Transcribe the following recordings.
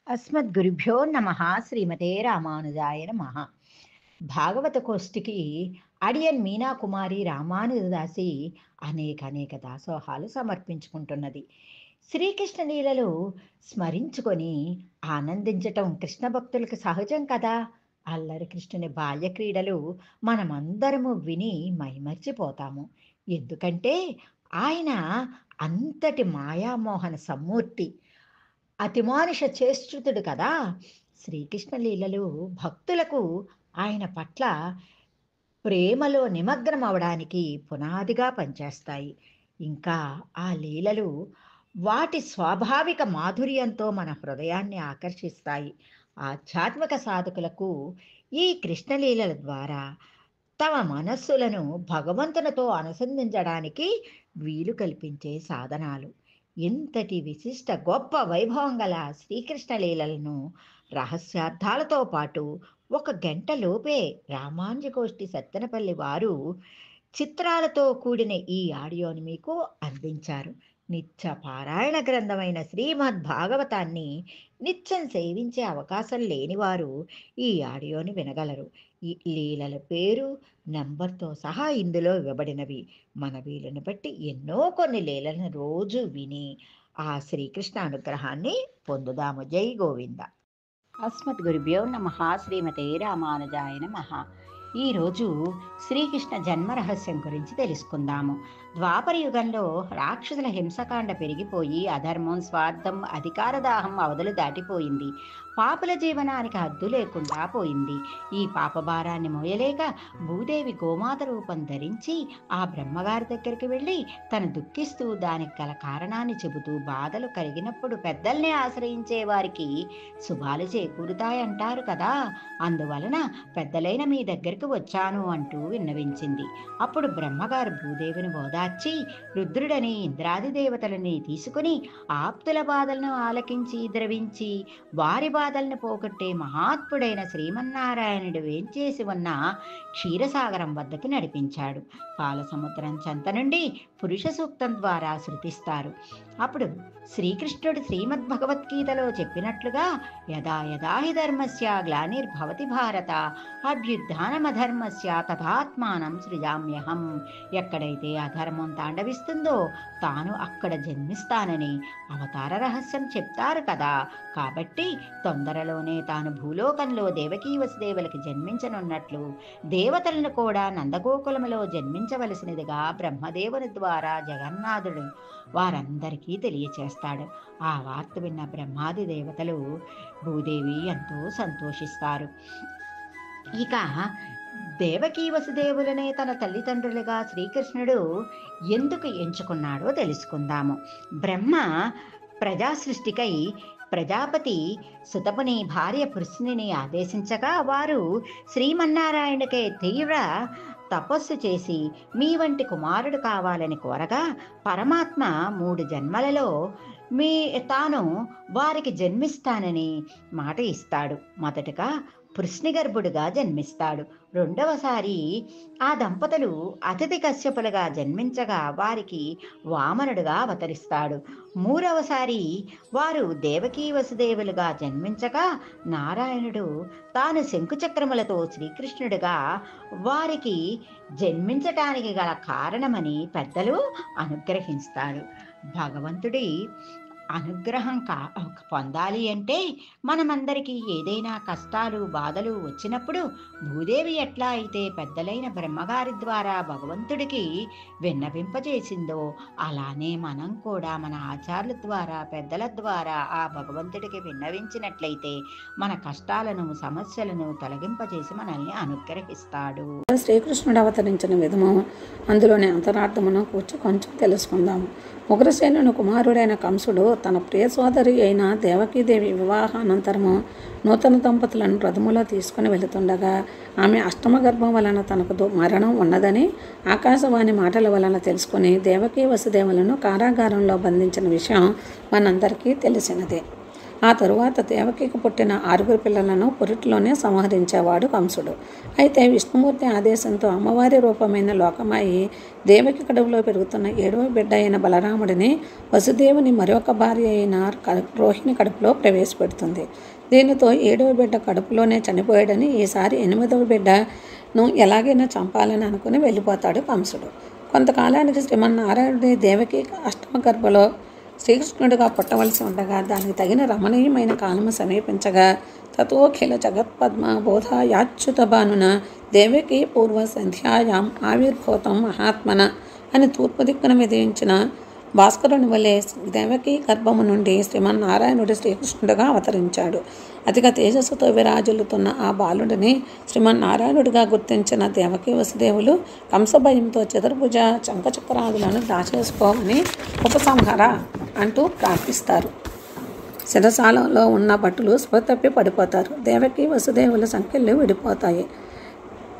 అస్మద్గురుభ్యో నమ శ్రీమతే రామానుజాయ నమ. భాగవత కోష్ఠికి అడియన్ మీనాకుమారి రామానుజదాసి అనేక దాసోహాలు సమర్పించుకుంటున్నది. శ్రీకృష్ణ లీలలు స్మరించుకొని ఆనందించటం కృష్ణ భక్తులకు సహజం కదా. అల్లరి కృష్ణుని బాల్య క్రీడలు మనమందరము విని మైమర్చిపోతాము. ఎందుకంటే ఆయన అంతటి మాయామోహన సమ్మూర్తి, అతిమానుష చేష్టితుడు కదా. శ్రీకృష్ణ లీలలు భక్తులకు ఆయన పట్ల ప్రేమలో నిమగ్నం అవడానికి పునాదిగా పనిచేస్తాయి. ఇంకా ఆ లీలలు వాటి స్వాభావిక మాధుర్యంతో మన హృదయాన్ని ఆకర్షిస్తాయి. ఆధ్యాత్మిక సాధకులకు ఈ కృష్ణలీలల ద్వారా తమ మనస్సులను భగవంతునితో అనుసంధించడానికి వీలు కల్పించే సాధనాలు. ఇంతటి విశిష్ట గొప్ప వైభవం గల శ్రీకృష్ణ లీలలను రహస్యార్థాలతో పాటు 1 గంటలోపే రామానుజగోష్ఠి సత్తెనపల్లి వారు చిత్రాలతో కూడిన ఈ ఆడియోని మీకు అందించారు. నిత్య పారాయణ గ్రంథమైన శ్రీమద్ భాగవతాన్ని నిత్యం సేవించే అవకాశం లేనివారు ఈ ఆడియోని వినగలరు. ఈ లీలల పేరు, నంబర్తో సహా ఇందులో ఇవ్వబడినవి. మన వీలుని బట్టి ఎన్నో కొన్ని లీలను రోజు విని ఆ శ్రీకృష్ణ అనుగ్రహాన్ని పొందుదాము. జై గోవింద. అస్మద్గురుభ్యో నమ శ్రీమతే రామానుజాయ నమ. ఈరోజు శ్రీకృష్ణ జన్మ రహస్యం గురించి తెలుసుకుందాము. ద్వాపర యుగంలో రాక్షసుల హింసకాండ పెరిగిపోయి అధర్మం, స్వార్థం, అధికార దాహం అవధులు దాటిపోయింది. పాపుల జీవనానికి హద్దు లేకుండా పోయింది. ఈ పాపభారాన్ని మోయలేక భూదేవి గోమాత రూపం ధరించి ఆ బ్రహ్మగారి దగ్గరికి వెళ్ళి తను దుఃఖిస్తూ దానికి గల కారణాన్ని చెబుతూ బాధలు కలిగినప్పుడు పెద్దల్ని ఆశ్రయించే వారికి శుభాలు చేకూరుతాయంటారు కదా. అందువలన పెద్దలైన మీ దగ్గరికి వచ్చాను అంటూ విన్నవించింది. అప్పుడు బ్రహ్మగారు భూదేవిని ఓదార్చి రుద్రుడని ఇంద్రాది దేవతలని తీసుకుని ఆప్తుల బాధలను ఆలకించి ద్రవించి వారి బాధలను పోగొట్టే మహాత్ముడైన శ్రీమన్నారాయణుడు వేంచేసి ఉన్న క్షీరసాగరం వద్దకు నడిపించాడు. పాలసముద్రం చెంత నుండి పురుష సూక్తం ద్వారా శృతిస్తారు. అప్పుడు శ్రీకృష్ణుడు శ్రీమద్భగవద్గీతలో చెప్పినట్లుగా యదా యదా హి ధర్మస్య గ్లానిర్భవతి భారత అభ్యుత్థానమధర్మస్య తథాత్మానం సృజామ్యహం. ఎక్కడైతే అధర్మం తాండవిస్తుందో తాను అక్కడ జన్మిస్తానని అవతార రహస్యం చెప్తారు కదా. కాబట్టి తొందరలోనే తాను భూలోకంలో దేవకీ వసుదేవులకి జన్మించనున్నట్లు దేవతలను కూడా నందగోకులములో జన్మించవలసినదిగా బ్రహ్మదేవుని ద్వారా జగన్నాథుడు వారందరికీ తెలియచేస్తాడు. ఆ వార్త విన్న బ్రహ్మాది దేవతలు, భూదేవి ఎంతో సంతోషిస్తారు. ఇక దేవకీ వసుదేవులనే తన తల్లిదండ్రులుగా శ్రీకృష్ణుడు ఎందుకు ఎంచుకున్నాడో తెలుసుకుందాము. బ్రహ్మ ప్రజా సృష్టికై ప్రజాపతి సుతపుని భార్య పృశ్నిని ఆదేశించగా వారు శ్రీమన్నారాయణకే తీవ్ర తపస్సు చేసి మీ వంటి కుమారుడు కావాలని కోరగా పరమాత్మ 3 జన్మలలో తాను వారికి జన్మిస్తానని మాట ఇస్తాడు. మొదటగా పృశ్నిగర్భుడుగా జన్మిస్తాడు. రెండవసారి ఆ దంపతులు అతిథి కశ్యపులుగా జన్మించగా వారికి వామనుడుగా అవతరిస్తాడు. మూడవసారి వారు దేవకీ వసుదేవులుగా జన్మించగా నారాయణుడు తాను శంకుచక్రములతో శ్రీకృష్ణుడిగా వారికి జన్మించటానికి గల కారణమని పెద్దలు అనుగ్రహిస్తాడు. భగవంతుడి అనుగ్రహం పొందాలి అంటే మనమందరికీ ఏదైనా కష్టాలు, బాధలు వచ్చినప్పుడు భూదేవి ఎట్లా అయితే పెద్దలైన బ్రహ్మగారి ద్వారా భగవంతుడికి విన్నవింపజేసిందో అలానే మనం కూడా మన ఆచార్యుల ద్వారా, పెద్దల ద్వారా ఆ భగవంతుడికి విన్నవించినట్లయితే మన కష్టాలను, సమస్యలను తొలగింపజేసి మనల్ని అనుగ్రహిస్తాడు. శ్రీకృష్ణుడు అవతరించిన విధము, అందులోని అంతరార్థమును కొంచెం తెలుసుకుందాము. ఉగ్రసేనుని కుమారుడైన కంసుడు తన ప్రియ సోదరి అయిన దేవకీదేవి వివాహానంతరము నూతన దంపతులను రథములో తీసుకుని వెళుతుండగా ఆమె అష్టమ గర్భం వలన తనకు మరణం ఉన్నదని ఆకాశవాణి మాటల వలన తెలుసుకుని దేవకీ వసుదేవులను కారాగారంలో బంధించిన విషయం మనందరికీ తెలిసినదే. ఆ తరువాత దేవకికి పుట్టిన 6 పిల్లలను పురిటిలోనే సంహరించేవాడు కంసుడు. అయితే విష్ణుమూర్తి ఆదేశంతో అమ్మవారి రూపమైన లోకమాయి దేవకి కడుపులో పెరుగుతున్న 7వ బిడ్డ అయిన బలరాముడిని వసుదేవుని మరొక భార్య అయిన రోహిణి కడుపులో ప్రవేశపెడుతుంది. దీనితో 7వ బిడ్డ కడుపులోనే చనిపోయాడని ఈసారి 8వ బిడ్డను ఎలాగైనా చంపాలని అనుకుని వెళ్ళిపోతాడు కంసుడు. కొంతకాలానికి శ్రీమన్నారాయణుడి దేవకి అష్టమ గర్భలో శ్రీకృష్ణుడిగా పుట్టవలసి ఉండగా దానికి తగిన రమణీయమైన కాలము సమీపించగా తతోఖిల జగత్పద్మ బోధాయాచ్యుత భానున దేవకి పూర్వ సంధ్యాయాం ఆవిర్భూతం మహాత్మన అని తూర్పు దిక్కున విధించిన భాస్కరుని వలె దేవకి గర్భము నుండి శ్రీమన్నారాయణుడు శ్రీకృష్ణుడిగా అవతరించాడు. అధిక తేజస్సుతో విరాజిల్లుతున్న ఆ బాలుడిని శ్రీమన్నారాయణుడిగా గుర్తించిన దేవకి వసుదేవులు కంసభయంతో చతుర్భుజ చంకచక్రాదులను దాచేసుకోమని ఉపసంహర అంటూ ప్రార్థిస్తారు. శిరసాలలో ఉన్న భటులు స్పృహ తప్పి పడిపోతారు. దేవకి వసుదేవుల సంఖ్యలు విడిపోతాయి,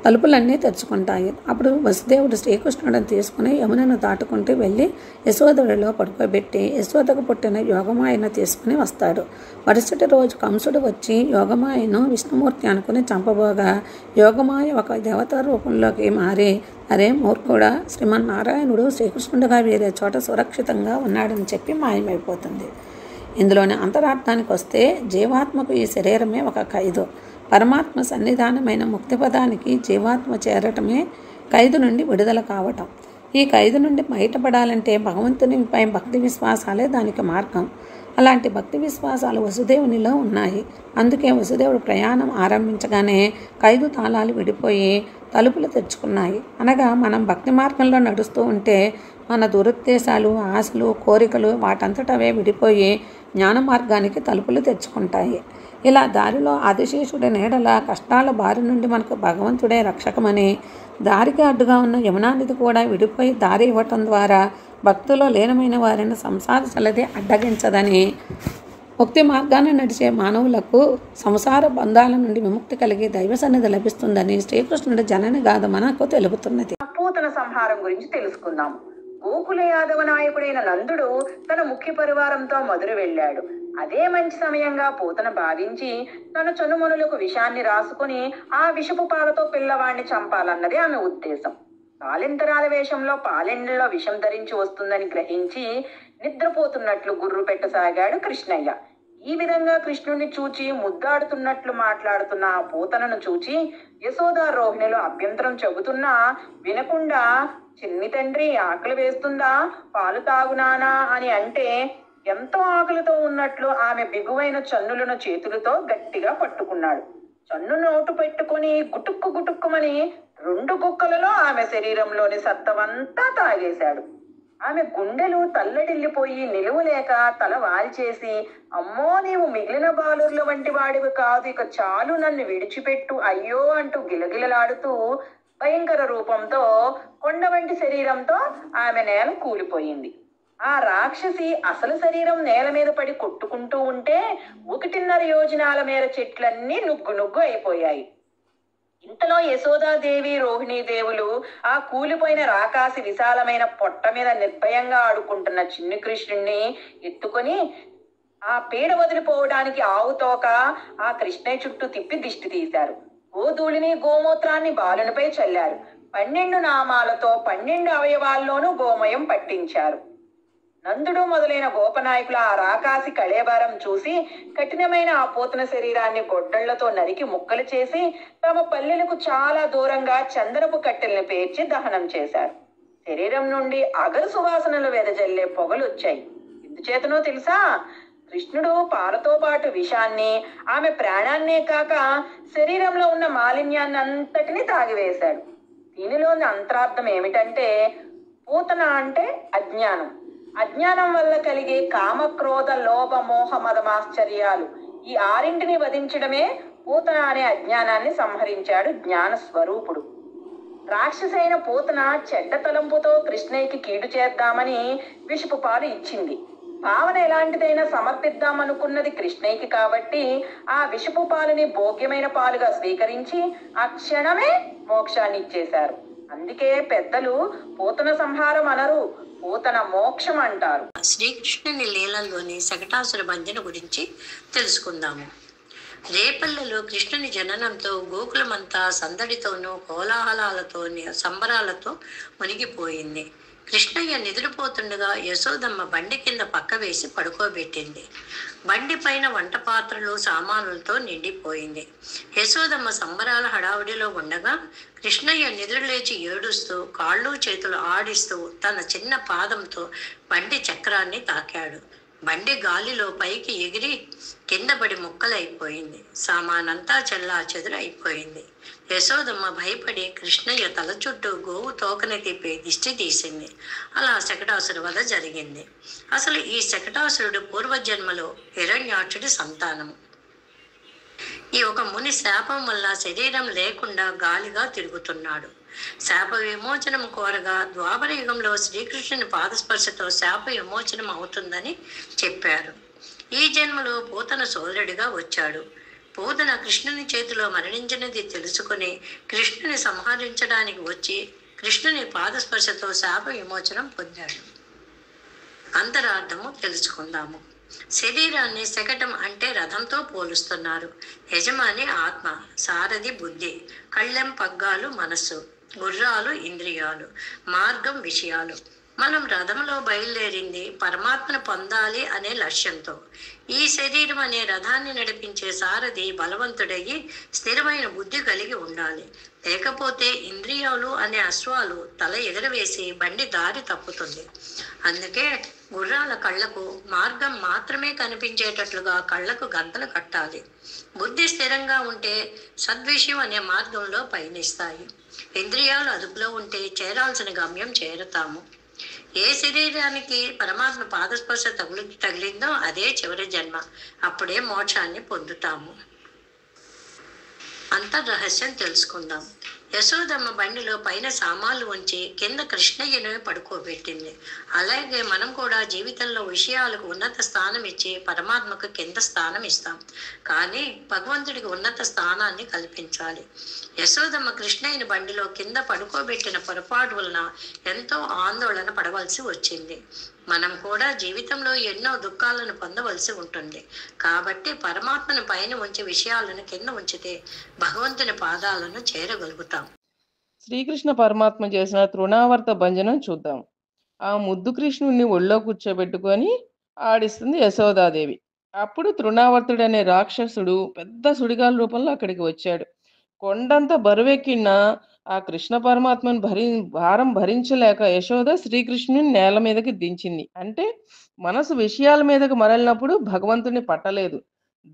తలుపులన్నీ తెరుచుకుంటాయి. అప్పుడు వసుదేవుడు శ్రీకృష్ణుడిని తీసుకుని యమునను దాటుకుంటూ వెళ్ళి యశోదడిలో పడుకోబెట్టి యశోదకు పుట్టిన యోగమాయను తీసుకుని వస్తాడు. మరుసటి రోజు కంసుడు వచ్చి యోగమాయను విష్ణుమూర్తి అనుకుని చంపబోగా యోగమాయ ఒక దేవతా రూపంలోకి మారి, అరే మూర్ఖుడా, శ్రీమన్నారాయణుడు శ్రీకృష్ణుడిగా వేరే చోట సురక్షితంగా ఉన్నాడని చెప్పి మాయమైపోతుంది. ఇందులోని అంతరార్థానికి వస్తే జీవాత్మకు ఈ శరీరమే ఒక ఖైదు. పరమాత్మ సన్నిధానమైన ముక్తిపదానికి జీవాత్మ చేరటమే ఖైదు నుండి విడుదల కావటం. ఈ ఖైదు నుండి బయటపడాలంటే భగవంతునిపై భక్తి విశ్వాసాలే దానికి మార్గం. అలాంటి భక్తి విశ్వాసాలు వసుదేవునిలో ఉన్నాయి. అందుకే వసుదేవుడు ప్రయాణం ఆరంభించగానే ఖైదు తాళాలు విడిపోయి తలుపులు తెరుచుకున్నాయి. అనగా మనం భక్తి మార్గంలో నడుస్తూ ఉంటే మన దురుద్దేశాలు, ఆశలు, కోరికలు వాటంతటవే విడిపోయి జ్ఞాన మార్గానికి తలుపులు తెరుచుకుంటాయి. ఇలా దారిలో ఆదిశేషుడి నీడల కష్టాల బారి నుండి మనకు భగవంతుడే రక్షకమని, దారికి అడ్డుగా ఉన్న యమునానది కూడా విడిపోయి దారి ఇవ్వటం ద్వారా భక్తిలో లీనమైన వారిని సంసార చలది అడ్డగించదని, ముక్తి మార్గాన్ని నడిచే మానవులకు సంసార బంధాల నుండి విముక్తి కలిగి దైవ సన్నిధి లభిస్తుందని శ్రీకృష్ణుడి జనని గాథ మనకు తెలుపుతున్నది. పూతన సంహారం గురించి తెలుసుకుందాం. గోకుల యాదవ నాయకుడైన నందుడు తన ముఖ్య పరివారంతో మధుర వెళ్ళాడు. అదే మంచి సమయంగా పూతన భావించి తన చనుమనులకు విషాన్ని రాసుకుని ఆ విషపు పాలతో పిల్లవాణ్ణి చంపాలన్నది ఆమె ఉద్దేశం. పాలింతరాల వేషంలో పాలెండ్లలో విషం ధరించి వస్తుందని గ్రహించి నిద్రపోతున్నట్లు గుర్రు పెట్టసాగాడు కృష్ణయ్య. ఈ విధంగా కృష్ణుణ్ణి చూచి ముద్దాడుతున్నట్లు మాట్లాడుతున్న ఆ పూతనను చూచి యశోదా రోహిణిలో అభ్యంతరం చెబుతున్నా వినకుండా, చిన్ని తండ్రి ఆకలి వేస్తుందా, పాలు తాగునానా అని అంటే ఎంతో ఆకలితో ఉన్నట్లు ఆమె బిగువైన చన్నులను చేతులతో గట్టిగా పట్టుకున్నాడు. చన్ను నోటు పెట్టుకుని గుటుక్కు గుటుక్కుమని 2 గుక్కలలో ఆమె శరీరంలోని సత్తవంతా తాగేశాడు. ఆమె గుండెలు తల్లడిల్లిపోయి నిలువలేక తల వాల్చేసి, అమ్మో నీవు మిగిలిన బాలుర్ల వంటి వాడివి కాదు, ఇక చాలు, నన్ను విడిచిపెట్టు అయ్యో అంటూ గిలగిలలాడుతూ భయంకర రూపంతో కొండ వంటి శరీరంతో ఆమె నేల కూలిపోయింది. ఆ రాక్షసి అసలు శరీరం నేల మీద పడి కొట్టుకుంటూ ఉంటే 1.5 యోజనాల మేర చెట్లన్నీ నుగ్గు అయిపోయాయి. ఇంతలో యశోదాదేవి, రోహిణీదేవులు ఆ కూలిపోయిన రాకాసి విశాలమైన పొట్ట మీద నిర్భయంగా ఆడుకుంటున్న చిన్ని కృష్ణుణ్ణి ఎత్తుకొని ఆ పీడ వదిలిపోవడానికి ఆవుతోక ఆ కృష్ణయ్య చుట్టూ తిప్పి దిష్టి తీశారు. గోధూళిని, గోమూత్రాన్ని బాలునిపై చల్లారు. 12 నామాలతో 12 అవయవాల్లోనూ గోమయం పట్టించారు. నందుడు మొదలైన గోపనాయకుల ఆ రాకాసి కళేబారం చూసి కఠినమైన ఆ పూతన శరీరాన్ని గొడ్డళ్లతో నరికి ముక్కలు చేసి తమ పల్లెలకు చాలా దూరంగా చందనపు కట్టెల్ని పేర్చి దహనం చేశారు. శరీరం నుండి అగరు సువాసనలు వెదజల్లే పొగలు వచ్చాయి. ఎందుచేతనో తెలుసా? కృష్ణుడు పాలతో పాటు విషాన్ని, ఆమె ప్రాణాన్నే కాక శరీరంలో ఉన్న మాలిన్యాన్ని అంతటినీ తాగివేశాడు. దీనిలోని అంతరార్థం ఏమిటంటే, పూతన అంటే అజ్ఞానం. అజ్ఞానం వల్ల కలిగే కామ, క్రోధ, లోభ, మోహ, మదమాశ్చర్యాలు ఈ 6ంటిని వధించడమే పూతన అనే అజ్ఞానాన్ని సంహరించాడు జ్ఞాన స్వరూపుడు. రాక్షసైన పూతన చెడ్డ తలంపుతో కృష్ణయ్యకి కీడు చేద్దామని విషపు పాలు ఇచ్చింది. భావన ఎలాంటిదైనా సమర్పిద్దామనుకున్నది కృష్ణయ్యకి కాబట్టి ఆ విషపు పాలుని భోగ్యమైన పాలుగా స్వీకరించి ఆ క్షణమే మోక్షాన్ని ఇచ్చేశారు. అందుకే పెద్దలు పూతన సంహారం అనరు, పూతన మోక్షం అంటారు. శ్రీకృష్ణుని లీలల్లోని శకటాసుర భంజన గురించి తెలుసుకుందాము. రేపల్లెలో కృష్ణుని జననంతో గోకులమంతా సందడితోనూ కోలాహలాలతోని సంబరాలతో మునిగిపోయింది. కృష్ణయ్య నిద్రపోతుండగా యశోదమ్మ బండి కింద పక్క వేసి పడుకోబెట్టింది. బండి పైన వంట పాత్రలు సామానులతో నిండిపోయింది. యశోదమ్మ సంబరాల హడావుడిలో ఉండగా కృష్ణయ్య నిద్రలేచి ఏడుస్తూ కాళ్ళు చేతులు ఆడిస్తూ తన చిన్న పాదంతో బండి చక్రాన్ని తాకాడు. బండి గాలిలో పైకి ఎగిరి కింద పడి ముక్కలైపోయింది. సామానంతా చెల్లా చెదురు అయిపోయింది. యశోదమ్మ భయపడి కృష్ణయ్య తల చుట్టూ గోవు తోకని తిప్పి దిష్టి తీసింది. అలా శకటాసుర వధ జరిగింది. అసలు ఈ శకటాసురుడు పూర్వజన్మలో హిరణ్యాక్షుడి సంతానము. ఈ ఒక ముని శాపం వల్ల శరీరం లేకుండా గాలిగా తిరుగుతున్నాడు. శాప విమోచనం కోరగా ద్వాపర యుగంలో శ్రీకృష్ణుని పాదస్పర్శతో శాప విమోచనం అవుతుందని చెప్పారు. ఈ జన్మలో పూతన సోదరుడిగా వచ్చాడు. పూతన కృష్ణుని చేతిలో మరణించినది తెలుసుకుని కృష్ణుని సంహరించడానికి వచ్చి కృష్ణుని పాదస్పర్శతో శాప విమోచనం పొందాడు. అంతరార్థము తెలుసుకుందాము. శరీరాన్ని శకటం అంటే రథంతో పోలుస్తున్నారు. యజమాని ఆత్మ, సారథి బుద్ధి, కళ్ళెం పగ్గాలు మనస్సు, గుర్రాలు ఇంద్రియాలు, మార్గం విషయాలు. మనం రథంలో బయలుదేరింది పరమాత్మను పొందాలి అనే లక్ష్యంతో. ఈ శరీరం అనే రథాన్ని నడిపించే సారథి బలవంతుడయ్యి స్థిరమైన బుద్ధి కలిగి ఉండాలి. లేకపోతే ఇంద్రియాలు అనే అశ్వాలు తల ఎగరవేసి బండి దారి తప్పుతుంది. అందుకే గుర్రాల కళ్ళకు మార్గం మాత్రమే కనిపించేటట్లుగా కళ్ళకు గంతలు కట్టాలి. బుద్ధి స్థిరంగా ఉంటే సద్విషయం అనే మార్గంలో పయనిస్తాయి. ఇంద్రియాలు అదుపులో ఉంటే చేరాల్సిన గమ్యం చేరుతాము. ఏ శరీరానికి పరమాత్మ పాదస్పర్శ తగిలిందో అదే చివరి జన్మ. అప్పుడే మోక్షాన్ని పొందుతాము. అంతర్రహస్యం తెలుసుకుందాం. యశోదమ్మ బండిలో పైన సామాన్లు ఉంచి కింద కృష్ణయ్యను పడుకోబెట్టింది. అలాగే మనం కూడా జీవితంలో విషయాలకు ఉన్నత స్థానం ఇచ్చి పరమాత్మకు కింద స్థానం ఇస్తాం. కానీ భగవంతుడికి ఉన్నత స్థానాన్ని కల్పించాలి. యశోదమ్మ కృష్ణయ్యని బండిలో కింద పడుకోబెట్టిన పొరపాటు వలన ఎంతో ఆందోళన పడవలసి వచ్చింది. మనం కూడా జీవితంలో ఎన్నో దుఃఖాలను పొందవలసి ఉంటుంది. కాబట్టి పరమాత్మను పైన ఉంచి విషయాలను కింద ఉంచితే భగవంతుని పాదాలను చేరగలుగుతాం. శ్రీకృష్ణ పరమాత్మ చేసిన తృణావర్త భంజనం చూద్దాం. ఆ ముద్దు కృష్ణుడిని ఒళ్ళో కూర్చోబెట్టుకొని ఆడిస్తుంది యశోదాదేవి. అప్పుడు తృణావర్తుడనే రాక్షసుడు పెద్ద సుడిగాల రూపంలో అక్కడికి వచ్చాడు. కొండంత బరువెక్కిన ఆ కృష్ణ పరమాత్మను భారం భరించలేక యశోద శ్రీకృష్ణుని నేల మీదకి దించింది. అంటే మనసు విషయాల మీదకి మరలినప్పుడు భగవంతుని పట్టలేదు.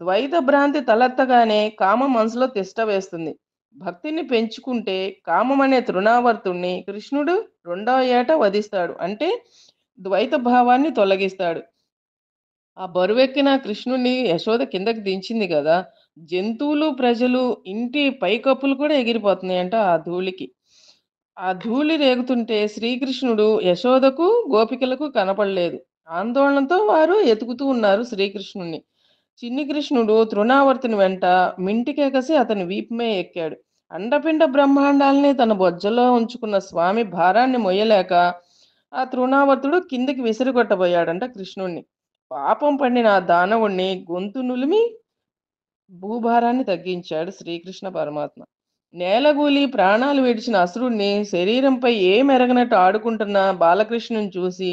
ద్వైత భ్రాంతి తలెత్తగానే కామం మనసులో తిష్ట వేస్తుంది. భక్తిని పెంచుకుంటే కామం అనే తృణావర్తుణ్ణి కృష్ణుడు 2వ ఏట వధిస్తాడు. అంటే ద్వైత భావాన్ని తొలగిస్తాడు. ఆ బరువెక్కిన కృష్ణుని యశోద కిందకి దించింది కదా, జంతువులు ప్రజలు ఇంటి పైకప్పులు కూడా ఎగిరిపోతున్నాయంట ఆ ధూళికి. ఆ ధూళి రేగుతుంటే శ్రీకృష్ణుడు యశోదకు గోపికలకు కనపడలేదు. ఆందోళనతో వారు ఎతుకుతూ ఉన్నారు శ్రీకృష్ణుణ్ణి. చిన్ని కృష్ణుడు తృణావర్తుని వెంట మింటికెగసి అతని వీపుమే ఎక్కాడు. అండపిండ బ్రహ్మాండాల్ని తన బొజ్జలో ఉంచుకున్న స్వామి భారాన్ని మొయ్యలేక ఆ తృణావర్తుడు కిందికి విసిరికొట్టబోయాడంట కృష్ణుణ్ణి. పాపం పండిన ఆ దానవుణ్ణి గొంతు నులిమి భూభారాన్ని తగ్గించాడు శ్రీకృష్ణ పరమాత్మ. నేలగూలి ప్రాణాలు విడిచిన అసురుణ్ణి శరీరంపై ఏమెరగనట్టు ఆడుకుంటున్న బాలకృష్ణుని చూసి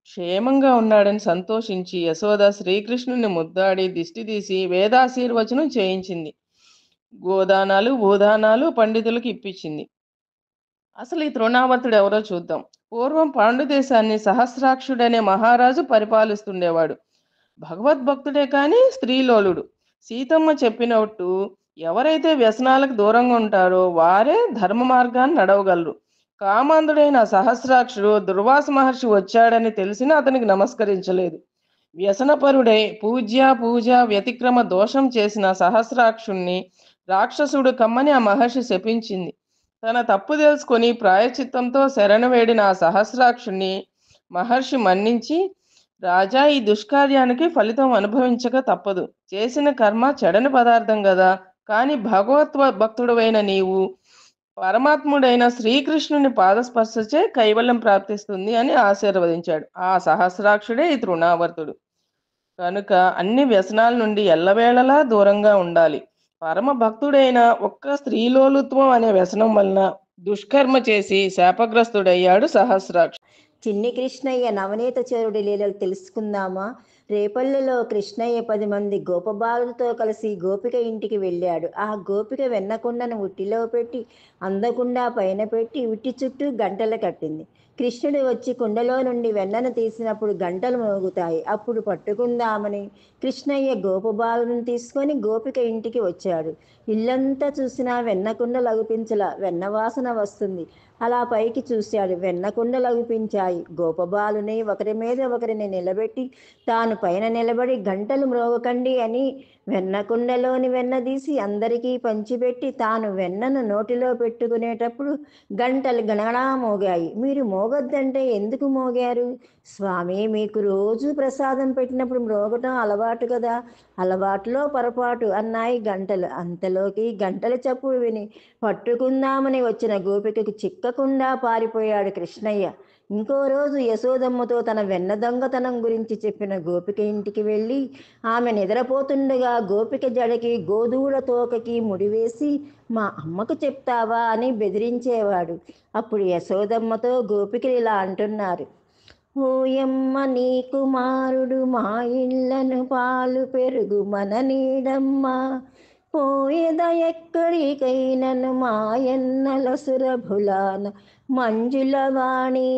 క్షేమంగా ఉన్నాడని సంతోషించి యశోద శ్రీకృష్ణుని ముద్దాడి దిష్టి తీసి వేదాశీర్వచనం చేయించింది. గోదానాలు భూదానాలు పండితులకు ఇప్పించింది. అసలు ఈ తృణావర్తుడు ఎవరో చూద్దాం. పూర్వం పాండు దేశాన్ని సహస్రాక్షుడనే మహారాజు పరిపాలిస్తుండేవాడు. భగవద్భక్తుడే కానీ స్త్రీలోలుడు. సీతమ్మ చెప్పినట్టు ఎవరైతే వ్యసనాలకు దూరంగా ఉంటారో వారే ధర్మ మార్గాన్ని నడవగలరు. కామాంధుడైన సహస్రాక్షుడు దుర్వాస మహర్షి వచ్చాడని తెలిసినా అతనికి నమస్కరించలేదు. వ్యసనపరుడై పూజ వ్యతిక్రమ దోషం చేసిన సహస్రాక్షుణ్ణి రాక్షసుడు కమ్మని ఆ మహర్షి శపించింది. తన తప్పు తెలుసుకొని ప్రాయచిత్తంతో శరణు వేడిన ఆ సహస్రాక్షుణ్ణి మహర్షి మన్నించి, రాజా, ఈ దుష్కార్యానికి ఫలితం అనుభవించక తప్పదు. చేసిన కర్మ చెడని పదార్థం కదా, కానీ భగవత్ భక్తుడవైన నీవు పరమాత్ముడైన శ్రీకృష్ణుని పాదస్పర్శచే కైవల్యం ప్రాప్తిస్తుంది అని ఆశీర్వదించాడు. ఆ సహస్రాక్షుడే ఈ తృణావర్తుడు. కనుక అన్ని వ్యసనాల నుండి ఎల్లవేళలా దూరంగా ఉండాలి. పరమ భక్తుడైన ఒక్క స్త్రీలోలుత్వం అనే వ్యసనం వలన దుష్కర్మ చేసి శాపగ్రస్తుడయ్యాడు సహస్రాక్ష. చిన్ని కృష్ణయ్య నవనీత చరుడి లీలలు తెలుసుకుందామా? రేపల్లెలో కృష్ణయ్య 10 మంది గోపబాలులతో కలిసి గోపిక ఇంటికి వెళ్ళాడు. ఆ గోపిక వెన్నకుండను ఉట్టిలో పెట్టి అందకుండా పైన పెట్టి ఉట్టి చుట్టూ గంటలు కట్టింది. కృష్ణుడు వచ్చి కుండలో నుండి వెన్నను తీసినప్పుడు గంటలు మోగుతాయి. అప్పుడు పట్టుకుందామని కృష్ణయ్య గోపబాలులను తీసుకొని గోపిక ఇంటికి వచ్చాడు. ఇల్లంతా చూసినా వెన్నకుండ లగుపించలా, వెన్నవాసన వస్తుంది. అలా పైకి చూశాడు, వెన్నకుండ లగుపించాయి. గోపబాలుని ఒకరి మీద ఒకరిని నిలబెట్టి తాను పైన నిలబడి గంటలు మ్రోగకండి అని వెన్నకుండలోని వెన్న తీసి అందరికీ పంచిపెట్టి తాను వెన్నను నోటిలో పెట్టుకునేటప్పుడు గంటలు గణగణా మోగాయి. మీరు మోగొద్దంటే ఎందుకు మోగారు? స్వామి, మీకు రోజు ప్రసాదం పెట్టినప్పుడు మ్రోగటం అలవాటు కదా, అలవాటులో పొరపాటు అన్నాయి గంటలు. అంతలోకి గంటల చప్పుడు విని పట్టుకుందామని వచ్చిన గోపికకు చిక్కకుండా పారిపోయాడు కృష్ణయ్య. ఇంకో రోజు యశోదమ్మతో తన వెన్న దొంగతనం గురించి చెప్పిన గోపిక ఇంటికి వెళ్ళి ఆమె నిద్రపోతుండగా గోపిక జడకి గోదూడ తోకకి ముడివేసి మా అమ్మకు చెప్తావా అని బెదిరించేవాడు. అప్పుడు యశోదమ్మతో గోపికలు ఇలా అంటున్నారు: ఓయమ్మ, నీ కుమారుడు మా ఇళ్లను పాలు పెరుగు మన నీడమ్మ, పోయేద ఎక్కడికైనను మాయన్నల సురభులాన మంజులవాణి.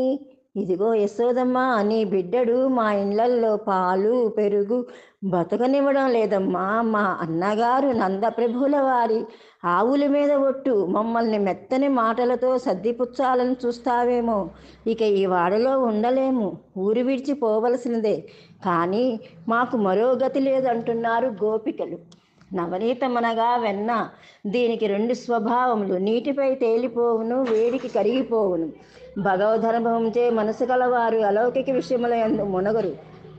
ఇదిగో యశోదమ్మ, నీ బిడ్డడు మా ఇళ్లల్లో పాలు పెరుగు బతకనివ్వడం లేదమ్మా. మా అన్నగారు నందప్రభుల వారి ఆవుల మీద ఒట్టు. మమ్మల్ని మెత్తని మాటలతో సర్దిపుచ్చాలని చూస్తావేమో. ఇక ఈ వాడలో ఉండలేము, ఊరు విడిచి పోవలసినదే. కానీ మాకు మరో గతి లేదంటున్నారు గోపికలు. నవనీతమనగా వెన్న. దీనికి 2 స్వభావములు: నీటిపై తేలిపోవును, వేడికి కరిగిపోవును. భగవదనుభవంచే మనసు కలవారు అలౌకిక విషయముల యందు మునగరు.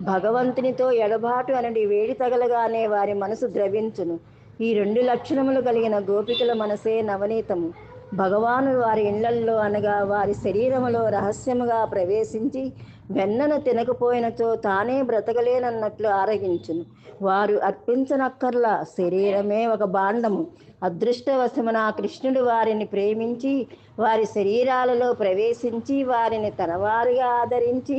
భగవంతునితో ఎడబాటు అనడి వేడి తగలగానే వారి మనసు ద్రవించును. ఈ 2 లక్షణములు కలిగిన గోపికల మనసే నవనీతము. భగవాను వారి ఇళ్లల్లో అనగా వారి శరీరములో రహస్యముగా ప్రవేశించి వెన్నను తినకపోయినచో తానే బ్రతకలేనన్నట్లు ఆరగించును. వారు అర్పించనక్కర్లా, శరీరమే ఒక భాండము. అదృష్టవశమున కృష్ణుడు వారిని ప్రేమించి వారి శరీరాలలో ప్రవేశించి వారిని తనవారిగా ఆదరించి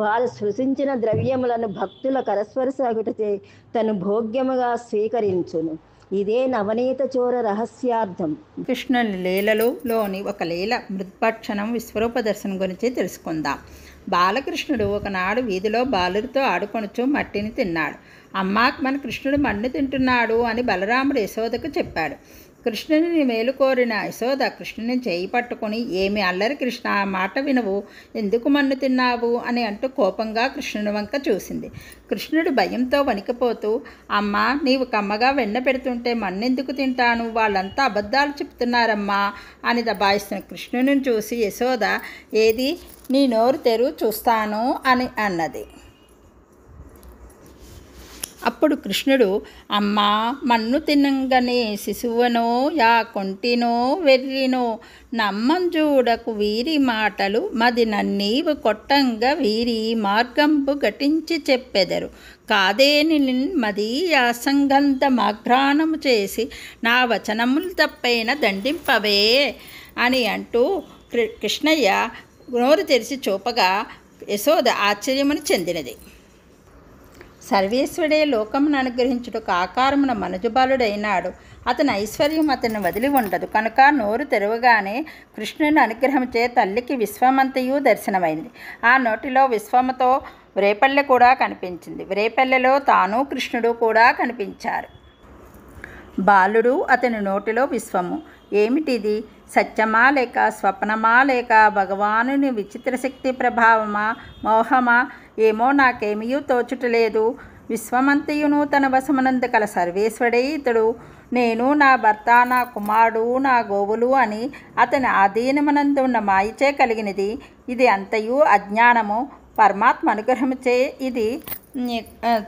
వారు సృష్టించిన ద్రవ్యములను భక్తుల కరస్పర్శగుటచే తను భోగ్యముగా స్వీకరించును. ఇదే నవనీత చోర రహస్యార్థం. కృష్ణుని లీలలోని ఒక లీల మృత్పక్షణం విశ్వరూప దర్శనం గురించి తెలుసుకుందాం. బాలకృష్ణుడు ఒకనాడు వీధిలో బాలురితో ఆడుకొనుచు మట్టిని తిన్నాడు. అమ్మా, మన కృష్ణుడు మన్ను తింటున్నాడు అని బలరాముడు యశోదకు చెప్పాడు. కృష్ణుని మేలు కోరిన యశోద కృష్ణుని చేయి పట్టుకొని, ఏమి అల్లరి కృష్ణ, మాట వినవు, ఎందుకు మన్ను తిన్నావు అని అంటూ కోపంగా కృష్ణుని వంక చూసింది. కృష్ణుడు భయంతో వణికిపోతూ, అమ్మా, నీవు కమ్మగా వెన్న పెడుతుంటే మన్నెందుకు తింటాను, వాళ్ళంతా అబద్ధాలు చెప్తున్నారమ్మా అని దబాయిస్తున్న కృష్ణుని చూసి యశోద, ఏది నీ నోరు తెరు చూస్తాను అని అన్నది. అప్పుడు కృష్ణుడు, అమ్మా, మన్ను తినంగనే శిశువనో యా కొంటినో వెర్రినో నమ్మంజూడకు వీరి మాటలు మది నన్నీవు కొట్టంగా వీరి మార్గంపు ఘటించి చెప్పెదరు. కాదేని మది అసంగంధమాఘ్రాణము చేసి నా వచనములు తప్పైన దండింపవే అని అంటూ కృష్ణయ్య నోరు తెరిచి చూపగా యశోద ఆశ్చర్యమును చెందినది. సర్వేశ్వరుడే లోకమును అనుగ్రహించుటకు ఆకారమున మనుజబాలుడైనాడు. అతని ఐశ్వర్యం అతన్ని వదిలి ఉండదు. కనుక నోరు తెరవగానే కృష్ణుని అనుగ్రహంచే తల్లికి విశ్వమంతయు దర్శనమైంది. ఆ నోటిలో విశ్వముతో రేపల్లె కూడా కనిపించింది. రేపల్లెలో తాను కృష్ణుడు కూడా కనిపించారు. బాలుడు, అతని నోటిలో విశ్వము. ఏమిటిది? సత్యమా లేక స్వప్నమా లేక భగవానుని విచిత్ర శక్తి ప్రభావమా, మోహమా? ఏమో నాకేమీ తోచుటలేదు. విశ్వమంతయును తన వశమునందు కల సర్వేశ్వరుడే ఇతడు. నేను, నా భర్త, నా కుమారుడు, నా గోవులు అని అతని ఆధీనమునందు ఉన్న మాయచే కలిగినది. ఇది అంతయు అజ్ఞానము. పరమాత్మ అనుగ్రహముచే ఇది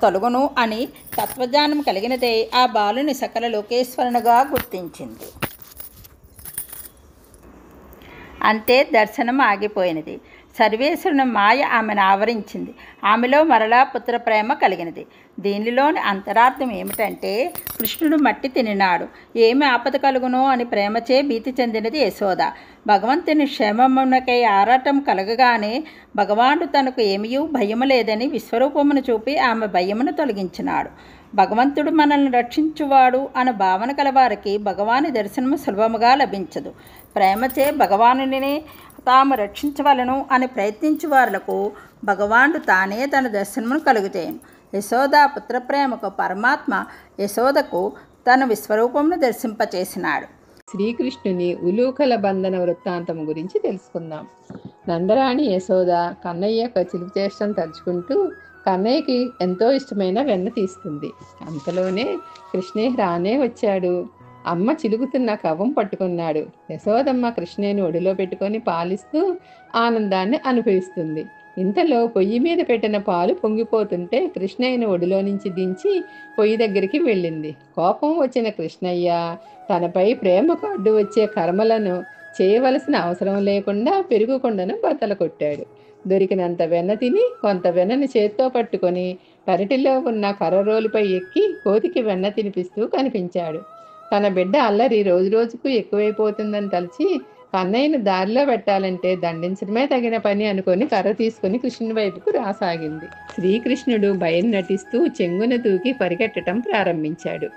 తొలగును అని తత్వజ్ఞానం కలిగినదే ఆ బాలుని సకల లోకేశ్వరునిగా గుర్తించింది. అంతే దర్శనం ఆగిపోయినది. సర్వేశ్వరుని మాయ ఆమెను ఆవరించింది. ఆమెలో మరలా పుత్ర ప్రేమ కలిగినది. దీనిలోని అంతరార్థం ఏమిటంటే, కృష్ణుడు మట్టి తినినాడు, ఏమి ఆపద కలుగునో అని ప్రేమచే భీతి చెందినది యశోద. భగవంతుని క్షేమమునకై ఆరాటం కలగగానే భగవానుడు తనకు ఏమీ భయము లేదని విశ్వరూపమును చూపి ఆమె భయమును తొలగించినాడు. భగవంతుడు మనల్ని రక్షించువాడు అన్న భావన కలవారికి భగవాని దర్శనము సులభముగా లభించదు. ప్రేమచే భగవానుని తాము రక్షించవలను అని ప్రయత్నించే వారులకు భగవానుడు తానే తన దర్శనమును కలుగుచేయను. యశోద పుత్రప్రేమకు పరమాత్మ యశోదకు తన విశ్వరూపమును దర్శింపచేసినాడు. శ్రీకృష్ణుని ఉలూకల బంధన వృత్తాంతం గురించి తెలుసుకుందాం. నందరాణి యశోద కన్నయ్య చిలుపు చేష్టం తలుచుకుంటూ కన్నయ్యకి ఎంతో ఇష్టమైన వెన్న తీస్తుంది. అంతలోనే కృష్ణయ్య రానే వచ్చాడు. అమ్మ చిలుకుతున్న కవ్వం పట్టుకున్నాడు. యశోదమ్మ కృష్ణయ్యను ఒడిలో పెట్టుకొని పాలిస్తూ ఆనందాన్ని అనుభవిస్తుంది. ఇంతలో పొయ్యి మీద పెట్టిన పాలు పొంగిపోతుంటే కృష్ణయ్యను ఒడిలో నుంచి దించి పొయ్యి దగ్గరికి వెళ్ళింది. కోపం వచ్చిన కృష్ణయ్య తనపై ప్రేమకు అడ్డు వచ్చే కర్మలను చేయవలసిన అవసరం లేకుండా పెరుగు కుండను బద్దలు కొట్టాడు. దొరికినంత వెన్న తిని కొంత వెన్నను చేత్తో పట్టుకొని పెరటిలో ఉన్న కర్రరోలుపై ఎక్కి కోతికి వెన్న తినిపిస్తూ కనిపించాడు. తన బిడ్డ అల్లరి రోజురోజుకు ఎక్కువైపోతుందని తలచి కన్నయ్యను దారిలో పెట్టాలంటే దండించడమే తగిన పని అనుకొని కర్ర తీసుకుని కృష్ణుని వైపుకు రాసాగింది. శ్రీకృష్ణుడు భయం నటిస్తూ చెంగున దూకి పరిగెట్టడం ప్రారంభించాడు.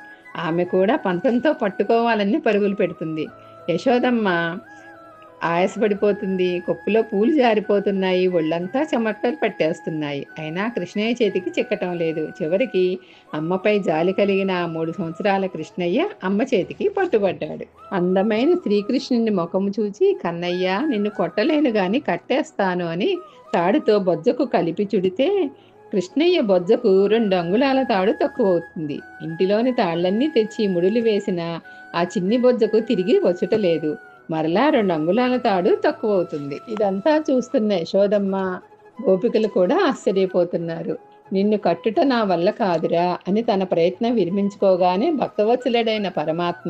ఆమె కూడా పంతంతో పట్టుకోవాలని పరుగులు పెడుతుంది. యశోదమ్మ ఆయాసపడిపోతుంది. కొప్పులో పూలు జారిపోతున్నాయి. ఒళ్ళంతా చెమటలు పట్టేస్తున్నాయి. అయినా కృష్ణయ్య చేతికి చిక్కటం లేదు. చివరికి అమ్మపై జాలి కలిగిన 3 సంవత్సరాల కృష్ణయ్య అమ్మ చేతికి పట్టుబడ్డాడు. అందమైన శ్రీకృష్ణుని ముఖము చూచి, కన్నయ్య నిన్ను కొట్టలేను గాని కట్టేస్తాను అని తాడుతో బొజ్జకు కలిపి చుడితే కృష్ణయ్య బొజ్జకు 2 అంగుళాల తాడు తక్కువ అవుతుంది. ఇంటిలోని తాళ్లన్నీ తెచ్చి ముడులు వేసిన ఆ చిన్ని బొజ్జకు తిరిగి వచ్చుటలేదు. మరలా 2 అంగుళాల తాడు తక్కువ అవుతుంది. ఇదంతా చూస్తున్న యశోదమ్మ గోపికలు కూడా ఆశ్చర్యపోతున్నారు. నిన్ను కట్టుట నా వల్ల కాదురా అని తన ప్రయత్నం విరమించుకోగానే భక్తవత్సలుడైన పరమాత్మ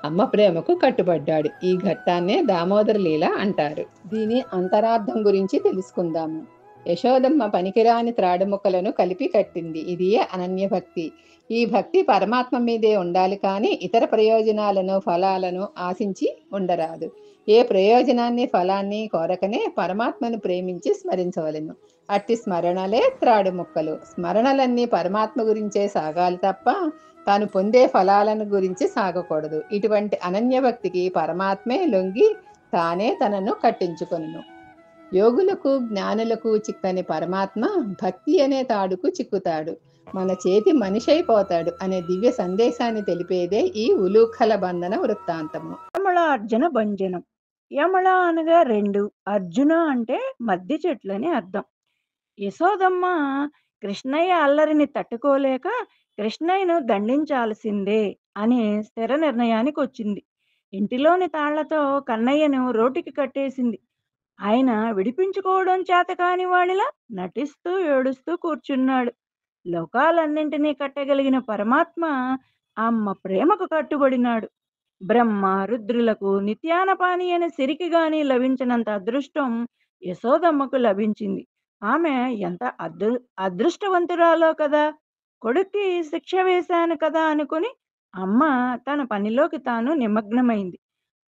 అమ్మ ప్రేమకు కట్టుబడ్డాడు. ఈ ఘట్టాన్నే దామోదర లీల అంటారు. దీని అంతరార్థం గురించి తెలుసుకుందాము. యశోదమ్మ పనికిరాని త్రాడుముక్కలను కలిపి కట్టింది. ఇదియే అనన్య భక్తి. ఈ భక్తి పరమాత్మ మీదే ఉండాలి కానీ ఇతర ప్రయోజనాలను ఫలాలను ఆశించి ఉండరాదు. ఏ ప్రయోజనాన్ని ఫలాన్ని కోరకనే పరమాత్మను ప్రేమించి స్మరించవలెను. అట్టి స్మరణలే త్రాడు ముక్కలు. స్మరణలన్నీ పరమాత్మ గురించే సాగాలి తప్ప తాను పొందే ఫలాలను గురించి సాగకూడదు. ఇటువంటి అనన్య భక్తికి పరమాత్మే లొంగి తానే తనను కట్టించుకొనును. యోగులకు జ్ఞానులకు చిక్కని పరమాత్మ భక్తి అనే తాడుకు చిక్కుతాడు. మన చేతి మనిషి అయిపోతాడు అనే దివ్య సందేశాన్ని తెలిపేదే ఈ ఉలూఖల బంధన వృత్తాంతము. యమళ అర్జున భంజనం. యమళ అనగా 2, అర్జున అంటే మద్ది చెట్లని అర్థం. యశోదమ్మ కృష్ణయ్య అల్లరిని తట్టుకోలేక కృష్ణయ్యను దండించాల్సిందే అనే స్థిర నిర్ణయానికి వచ్చింది. ఇంటిలోని తాళ్లతో కన్నయ్యను రోటికి కట్టేసింది. ఆయన విడిపించుకోవడం చేత కాని వాడిలా నటిస్తూ ఏడుస్తూ కూర్చున్నాడు. లోకాలన్నింటినీ కట్టగలిగిన పరమాత్మ అమ్మ ప్రేమకు కట్టుబడినాడు. బ్రహ్మ రుద్రులకు నిత్యానపాని అయిన సిరికి గాని లభించినంత అదృష్టం యశోదమ్మకు లభించింది. ఆమె ఎంత అదృష్టవంతురాలో కదా. కొడుక్కి శిక్ష వేశాను కదా అనుకుని అమ్మ తన పనిలోకి తాను నిమగ్నమైంది.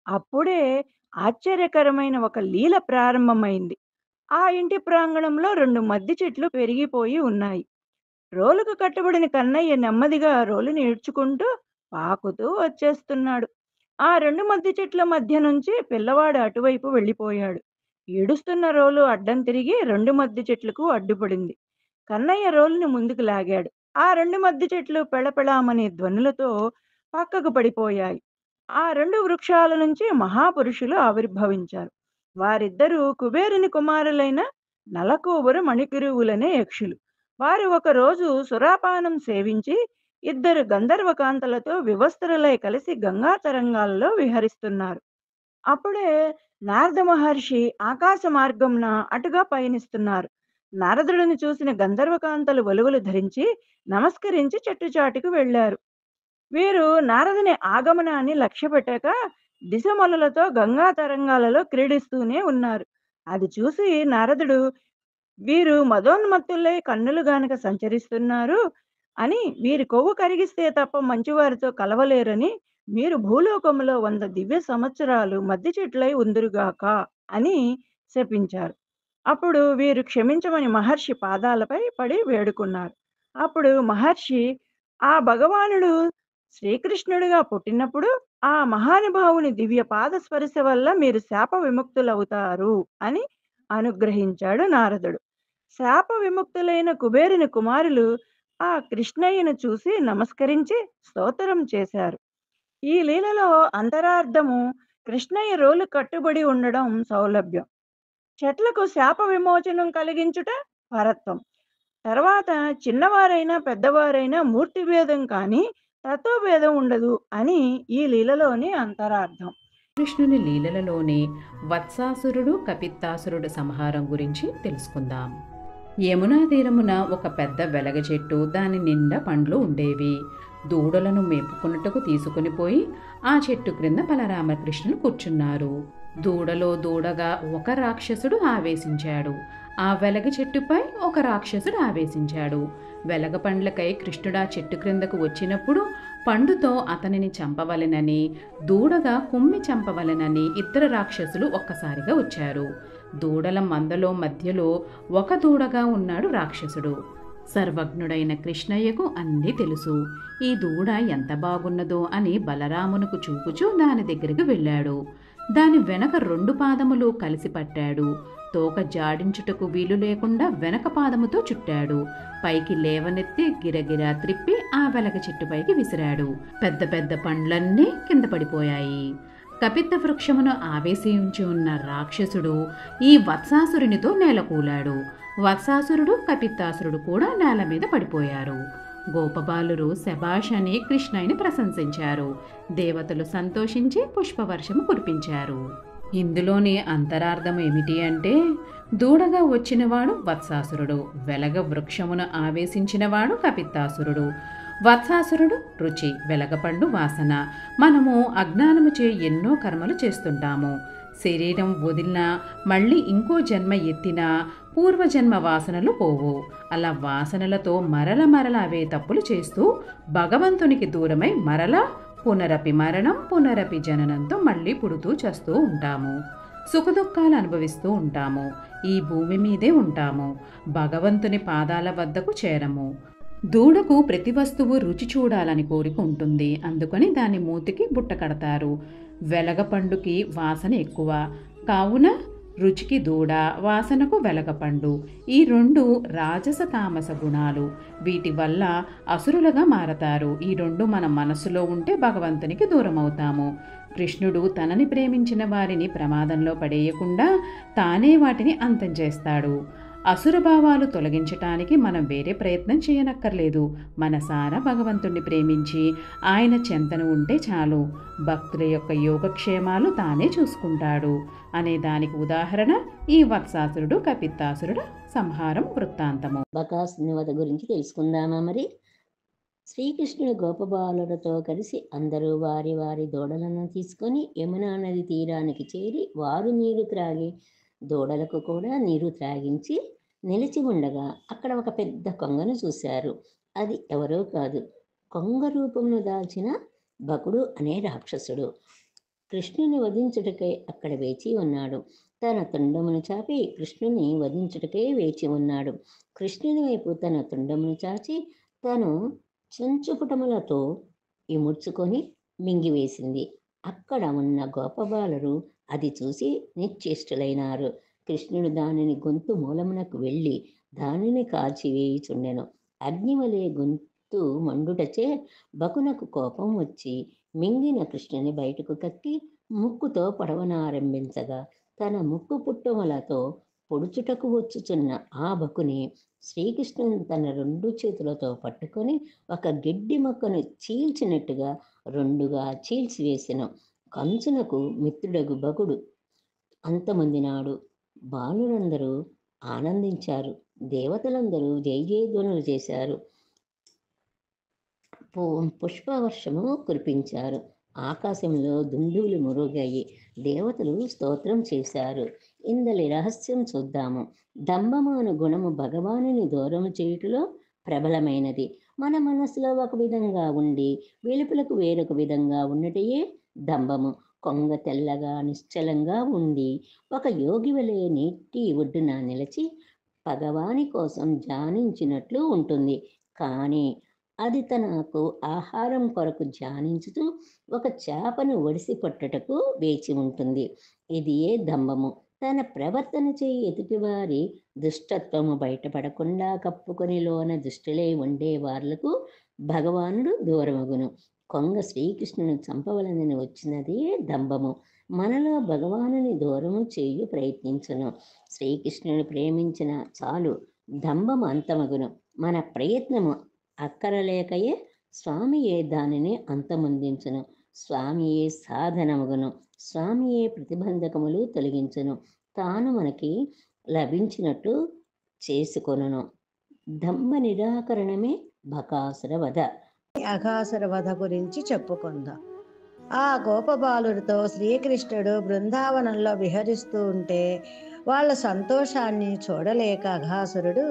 అప్పుడే ఆశ్చర్యకరమైన ఒక లీల ప్రారంభమైంది. ఆ ఇంటి ప్రాంగణంలో 2 మద్ది చెట్లు పెరిగిపోయి ఉన్నాయి. రోలుకు కట్టబడిన కన్నయ్య నెమ్మదిగా రోలుని ఈడ్చుకుంటూ పాకుతూ వచ్చేస్తున్నాడు. ఆ 2 మద్ది చెట్ల మధ్య నుంచి పిల్లవాడు అటువైపు వెళ్ళిపోయాడు. ఈడుస్తున్న రోలు అడ్డం తిరిగి 2 మద్ది చెట్లకు అడ్డుపడింది. కన్నయ్య రోలుని ముందుకు లాగాడు. ఆ 2 మద్ది చెట్లు పెళపెళామనే ధ్వనులతో పక్కకు పడిపోయాయి. ఆ 2 వృక్షాల నుంచి మహాపురుషులు ఆవిర్భవించారు. వారిద్దరూ కుబేరుని కుమారులైన నలకూబరు మణికిరువులనే యక్షులు. వారు ఒకరోజు సురాపానం సేవించి 2 గంధర్వకాంతలతో వివస్త్రులై కలిసి గంగా తరంగాల్లో విహరిస్తున్నారు. అప్పుడే నారద మహర్షి ఆకాశ మార్గంన అటుగా పయనిస్తున్నారు. నారదుడిని చూసిన గంధర్వకాంతలు వలువలు ధరించి నమస్కరించి చెట్టుచాటుకు వెళ్లారు. వీరు నారదుని ఆగమనాన్ని లక్ష్యపెట్టక దిశమొలలతో గంగా తరంగాలలో క్రీడిస్తూనే ఉన్నారు. అది చూసి నారదుడు, వీరు మదోన్మత్తులై కన్నులు గానక సంచరిస్తున్నారు అని, వీరి కొవ్వు కరిగిస్తే తప్ప మంచివారితో కలవలేరని, మీరు భూలోకములో 100 దివ్య సంవత్సరాలు మద్ది చెట్లై ఉందురుగాక అని శపించారు. అప్పుడు వీరు క్షమించమని మహర్షి పాదాలపై పడి వేడుకున్నారు. అప్పుడు మహర్షి, ఆ భగవానుడు శ్రీకృష్ణుడిగా పుట్టినప్పుడు ఆ మహానుభావుని దివ్య పాద స్పర్శ వల్ల మీరు శాప విముక్తులవుతారు అని అనుగ్రహించాడు నారదుడు. శాప విముక్తులైన కుబేరుని కుమారులు ఆ కృష్ణయ్యను చూసి నమస్కరించి స్తోత్రం చేశారు. ఈ లీలలో అంతరార్థము, కృష్ణయ్య రోలు కట్టుబడి ఉండడం సౌలభ్యం, చెట్లకు శాప విమోచనం కలిగించుట పరత్వం. తర్వాత చిన్నవారైనా పెద్దవారైనా మూర్తి భేదం కానీ తత్వభేదం ఉండదు అని ఈ లీలలోని అంతరార్థం. కృష్ణుని లీలలలోని వత్సాసురుడు కపిత్తాసురుడు సంహారం గురించి తెలుసుకుందాం. యమునా తీరమున ఒక పెద్ద వెలగ చెట్టు, దాని నిండా పండ్లు ఉండేవి. దూడలను మేపుకున్నట్టుకు తీసుకుని పోయి ఆ చెట్టు క్రింద బలరామకృష్ణులు కూర్చున్నారు. దూడలో దూడగా ఒక రాక్షసుడు ఆవేశించాడు. ఆ వెలగ చెట్టుపై ఒక రాక్షసుడు ఆవేశించాడు. వెలగ పండ్లకై కృష్ణుడా చెట్టు క్రిందకు వచ్చినప్పుడు పండుతో అతనిని చంపవలెనని, దూడగా కుమ్మి చంపవలెనని ఇద్దరు రాక్షసులు ఒక్కసారిగా వచ్చారు. దూడల మందలో మధ్యలో ఒక దూడగా ఉన్నాడు రాక్షసుడు. సర్వజ్ఞుడైన కృష్ణయ్యకు అన్నీ తెలుసు. ఈ దూడ ఎంత బాగున్నదో అని బలరామునకు చూపుచూ దాని దగ్గరికి వెళ్ళాడు. దాని వెనక 2 పాదములు కలిసి పట్టాడు. తోక జాడించుటకు వీలు లేకుండా వెనక పాదముతో చుట్టాడు. పైకి లేవనెత్తి గిరగిరా త్రిప్పి ఆ వెలగ చెట్టుపైకి విసిరాడు. పెద్ద పెద్ద పండ్లన్నీ కింద పడిపోయాయి. కపిత్త వృక్షమును ఆవేశించి ఉన్న రాక్షసుడు ఈ వత్సాసురునితో నేలకూలాడు. వత్సాసురుడు కపిత్తాసురుడు కూడా నేల మీద పడిపోయారు. గోపబాలురు శభాష్ అని కృష్ణయ్యని ప్రశంసించారు. దేవతలు సంతోషించి పుష్పవర్షము కురిపించారు. ఇందులోని అంతరార్థం ఏమిటి అంటే, దూడగా వచ్చినవాడు వత్సాసురుడు, వెలగ వృక్షమును ఆవేశించినవాడు కపిత్తాసురుడు. వత్సాసురుడు రుచి, వెలగపండు వాసన. మనము అజ్ఞానముచే ఎన్నో కర్మలు చేస్తుంటాము. శరీరం వదిలినా మళ్ళీ ఇంకో జన్మ ఎత్తినా పూర్వజన్మ వాసనలు పోవు. అలా వాసనలతో మరల అవే తప్పులు చేస్తూ భగవంతునికి దూరమై మరలా పునరపి మరణం పునరపి జననంతో మళ్ళీ పుడుతూ చేస్తూ ఉంటాము. సుఖదుఖాలు అనుభవిస్తూ ఉంటాము. ఈ భూమి మీదే ఉంటాము. భగవంతుని పాదాల వద్దకు చేరము. దూడకు ప్రతి వస్తువు రుచి చూడాలని కోరిక ఉంటుంది. అందుకని దాని మూతికి బుట్ట కడతారు. వెలగపండుకి వాసన ఎక్కువ కావున రుచికి దూడ, వాసనకు వెలగపండు. ఈ 2 రాజస తామస గుణాలు. వీటి వల్ల అసురులుగా మారతారు. ఈ 2 మన మనస్సులో ఉంటే భగవంతునికి దూరం అవుతాము. కృష్ణుడు తనని ప్రేమించిన వారిని ప్రమాదంలో పడేయకుండా తానే వాటిని అంతం చేస్తాడు. అసురభావాలు తొలగించటానికి మనం వేరే ప్రయత్నం చేయనక్కర్లేదు. మనసారా భగవంతుణ్ణి ప్రేమించి ఆయన చెంతను ఉంటే చాలు. భక్తుల యొక్క యోగక్షేమాలు తానే చూసుకుంటాడు అనే దానికి ఉదాహరణ ఈ వత్సాసురుడు కపిత్తాసురుడు సంహారం వృత్తాంతము. బకాసుని వధ గురించి తెలుసుకుందామా మరి? శ్రీకృష్ణుడు గోపబాలులతో కలిసి అందరూ వారి వారి దూడలను తీసుకొని యమునా నది తీరానికి చేరి వారు నీరు త్రాగి దూడలకు కూడా నీరు త్రాగించి నిలిచి ఉండగా అక్కడ ఒక పెద్ద కొంగను చూశారు. అది ఎవరో కాదు, కొంగ రూపమును దాల్చిన బకుడు అనే రాక్షసుడు. కృష్ణుని వధించుటకై అక్కడ వేచి ఉన్నాడు. తన తుండమును చాపి కృష్ణుని వధించుటకై వేచి ఉన్నాడు. కృష్ణుని వైపు తన తుండమును చాచి తను చెంచుపుటములతో ఇముడ్చుకొని మింగివేసింది. అక్కడ ఉన్న గోపబాలురు అది చూసి నిశ్చేష్టులైనారు. కృష్ణుడు దానిని గొంతు మూలమునకు వెళ్ళి దానిని కాల్చివేయుచుండెను. అగ్నివలే గొంతు మండుటచే బకునకు కోపం వచ్చి మింగిన కృష్ణుని బయటకు కక్కి ముక్కుతో పొడవనారంభించగా తన ముక్కు పుట్టుమలతో పొడుచుటకు వచ్చుచున్న ఆ బకుని శ్రీకృష్ణుని తన 2 చేతులతో పట్టుకొని ఒక గడ్డి మొక్కను చీల్చినట్టుగా 2గా చీల్చివేసిన. కంసునకు మిత్రుడగు బకుడు అంతమందినాడు. బాలురందరూ ఆనందించారు. దేవతలందరూ జై జయధ్వనులు చేశారు. పుష్పవర్షము కురిపించారు. ఆకాశంలో దుందువులు మురుగాయి. దేవతలు స్తోత్రం చేశారు. ఇందలి రహస్యం చూద్దాము. దంభము అను గుణము భగవానుని దూరము చేయుటలో ప్రబలమైనది. మన మనసులో ఒక విధంగా ఉండి వెలుపలకు వేరొక విధంగా ఉన్నటయే దంభము. కొంగ తెల్లగా నిశ్చలంగా ఉండి ఒక యోగి వలె నీటి ఒడ్డున నిలిచి భగవాని కోసం ధ్యానించినట్లు ఉంటుంది. కానీ అది తనకు ఆహారం కొరకు ధ్యానించుతూ ఒక చేపను ఒడిసి పట్టుటకు వేచి ఉంటుంది. ఇది ఏ దంభము. తన ప్రవర్తన చేయి ఎదుటివారి దుష్టత్వము బయటపడకుండా కప్పుకొని లోన దుష్టులై ఉండే వార్లకు భగవానుడు దూరమగును. కొంగ శ్రీకృష్ణుని చంపవలనని వచ్చినదే దంభము. మనలో భగవానుని దూరము చేయు ప్రయత్నించును. శ్రీకృష్ణుని ప్రేమించిన చాలు దంభము అంతమగును. మన ప్రయత్నము అక్కరలేకయే స్వామియే దానిని అంతమొందించును. స్వామియే సాధనమగును. స్వామియే ప్రతిబంధకములు తొలగించును. తాను మనకి లభించినట్టు చేసుకొనును. దంభ నిరాకరణమే బకాసుర వధ. అఘాసుర వధ గురించి చెప్పుకుందాం. ఆ గోపబాలుడితో శ్రీకృష్ణుడు బృందావనంలో విహరిస్తూ ఉంటే వాళ్ళ సంతోషాన్ని చూడలేక అఘాసురుడు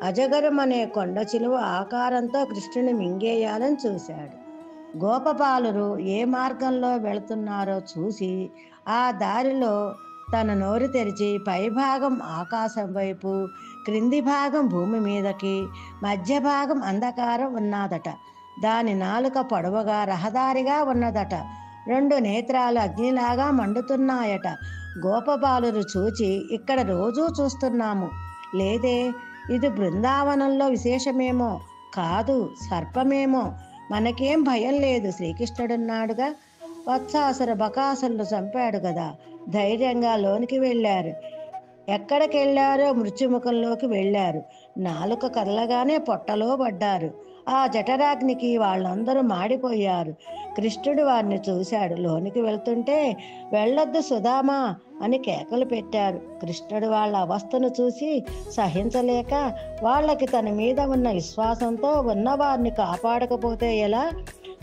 అజగరం అనే కొండ చిలువ ఆకారంతో కృష్ణుని మింగేయాలని చూశాడు. గోపబాలురు ఏ మార్గంలో వెళుతున్నారో చూసి ఆ దారిలో తన నోరు తెరిచి పైభాగం ఆకాశం వైపు, క్రింది భాగం భూమి మీదకి, మధ్య భాగం అంధకారం ఉన్నదట. దాని నాలుక పొడవుగా రహదారిగా ఉన్నదట. 2 నేత్రాలు అగ్నిలాగా మండుతున్నాయట. గోపబాలురు చూచి, ఇక్కడ రోజూ చూస్తున్నాము, లేదే ఇది బృందావనంలో విశేషమేమో, కాదు సర్పమేమో, మనకేం భయం లేదు, శ్రీకృష్ణుడున్నాడుగా, వత్సాసుర బకాసురులు చంపాడు కదా, ధైర్యంగా లోనికి వెళ్ళారు. ఎక్కడికి వెళ్ళారో మృత్యుముఖంలోకి వెళ్ళారు. నాలుక కదలగానే పొట్టలో పడ్డారు. ఆ జఠరాగ్నికి వాళ్ళందరూ మాడిపోయారు. కృష్ణుడు వారిని చూశాడు. లోనికి వెళ్తుంటే వెళ్ళొద్దు సుధామా అని కేకలు పెట్టారు. కృష్ణుడు వాళ్ళ అవస్థను చూసి సహించలేక వాళ్ళకి తన మీద ఉన్న విశ్వాసంతో ఉన్నవారిని కాపాడకపోతే ఎలా,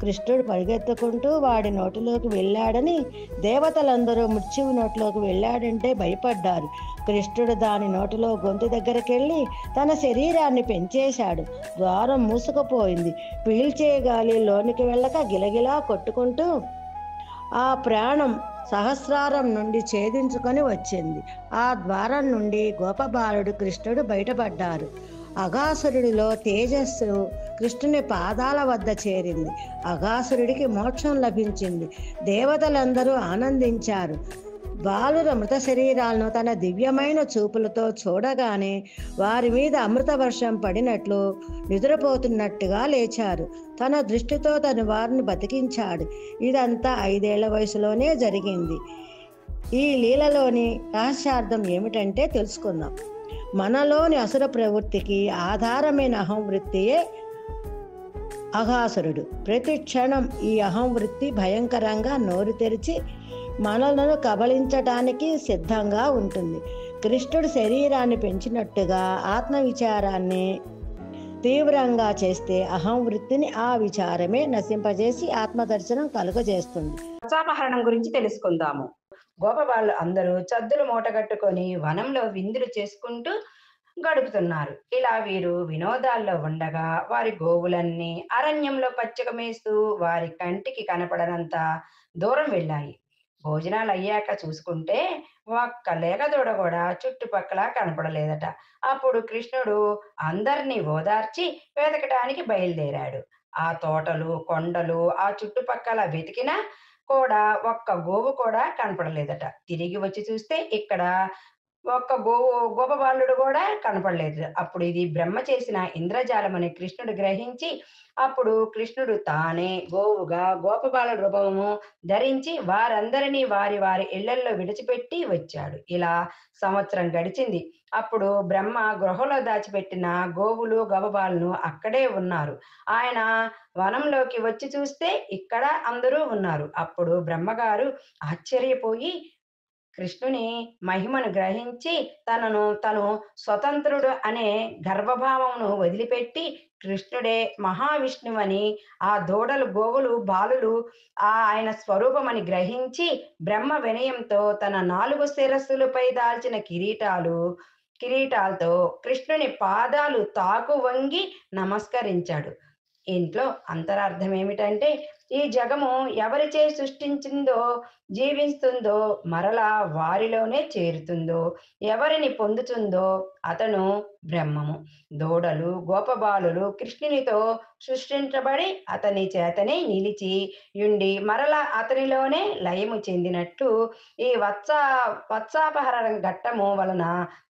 కృష్ణుడు పరిగెత్తుకుంటూ వాడి నోటిలోకి వెళ్ళాడని, దేవతలందరూ మృత్యువు నోటిలోకి వెళ్ళాడంటే భయపడ్డారు. కృష్ణుడు దాని నోటిలో గొంతు దగ్గరికి వెళ్ళి తన శరీరాన్ని పెంచేశాడు. ద్వారం మూసుకుపోయింది. పీల్చే గాలి లోనికి వెళ్ళక గిలగిలా కొట్టుకుంటూ ఆ ప్రాణం సహస్రారం నుండి ఛేదించుకొని వచ్చింది. ఆ ద్వారం నుండి గోపబాలుడు కృష్ణుడు బయటపడ్డారు. అఘాసురుడిలో తేజస్సు కృష్ణుని పాదాల వద్ద చేరింది. అఘాసురుడికి మోక్షం లభించింది. దేవతలందరూ ఆనందించారు. బాలుర మృత శరీరాలను తన దివ్యమైన చూపులతో చూడగానే వారి మీద అమృత వర్షం పడినట్లు నిద్రపోతున్నట్టుగా లేచారు. తన దృష్టితో తను వారిని బతికించాడు. ఇదంతా 5 ఏళ్ల వయసులోనే జరిగింది. ఈ లీలలోని రహస్యార్థం ఏమిటంటే తెలుసుకుందాం. మనలోని అసుర ప్రవృత్తికి ఆధారమైన అహంవృత్తియే అఘాసురుడు. ప్రతి క్షణం ఈ అహంవృత్తి భయంకరంగా నోరు తెరిచి మనలను కబళించటానికి సిద్ధంగా ఉంటుంది. కృష్ణుడు శరీరాన్ని పెంచినట్టుగా ఆత్మవిచారాన్ని తీవ్రంగా చేస్తే అహంవృత్తిని ఆ విచారమే నశింపజేసి ఆత్మదర్శనం కలుగజేస్తుంది. వత్సాపహరణం గురించి తెలుసుకుందాము. గోపబాలు అందరూ చద్దులు మూటగట్టుకొని వనంలో విందులు చేసుకుంటూ గడుపుతున్నారు. ఇలా వీరు వినోదాల్లో ఉండగా వారి గోవులన్నీ అరణ్యంలో పచ్చిక మేస్తూ వారి కంటికి కనపడనంత దూరం వెళ్ళాయి. భోజనాలు అయ్యాక చూసుకుంటే ఒక్క లేగదూడ కూడా చుట్టుపక్కల కనపడలేదట. అప్పుడు కృష్ణుడు అందరినీ ఓదార్చి వెతకటానికి బయలుదేరాడు. ఆ తోటలు, కొండలు, ఆ చుట్టుపక్కల వెతికినా కూడా ఒక్క గోవు కూడా కనపడలేదట. తిరిగి వచ్చి చూస్తే ఇక్కడ ఒక్క గోపబాలుడు కూడా కనపడలేదు. అప్పుడు ఇది బ్రహ్మ చేసిన ఇంద్రజాలం అని కృష్ణుడు గ్రహించి, అప్పుడు కృష్ణుడు తానే గోవుగా గోపబాల రూపము ధరించి వారందరినీ వారి వారి ఇళ్లల్లో విడిచిపెట్టి వచ్చాడు. ఇలా సంవత్సరం గడిచింది. అప్పుడు బ్రహ్మ గృహలో దాచిపెట్టిన గోవులు గోపబాలను అక్కడే ఉన్నారు. ఆయన వనంలోకి వచ్చి చూస్తే ఇక్కడ అందరూ ఉన్నారు. అప్పుడు బ్రహ్మగారు ఆశ్చర్యపోయి కృష్ణుని మహిమను గ్రహించి తను స్వతంత్రుడు అనే గర్వభావమును వదిలిపెట్టి కృష్ణుడే మహావిష్ణువని, ఆ దూడలు గోవులు బాలులు ఆయన స్వరూపమని గ్రహించి బ్రహ్మ వినయంతో తన 4 శిరస్సులపై దాల్చిన కిరీటాలతో కృష్ణుని పాదాలు తాకు వంగి నమస్కరించాడు. ఇంట్లో అంతరార్థం ఏమిటంటే, ఈ జగము ఎవరిచే సృష్టించిందో జీవిస్తుందో మరలా వారిలోనే చేరుతుందో, ఎవరిని పొందుతుందో అతను బ్రహ్మము. దూడలు గోపబాలులు కృష్ణునితో సృష్టించబడి అతని చేతనే నిలిచి యుండి మరలా అతనిలోనే లయము చెందినట్టు ఈ వత్సాపహరణ ఘట్టము వలన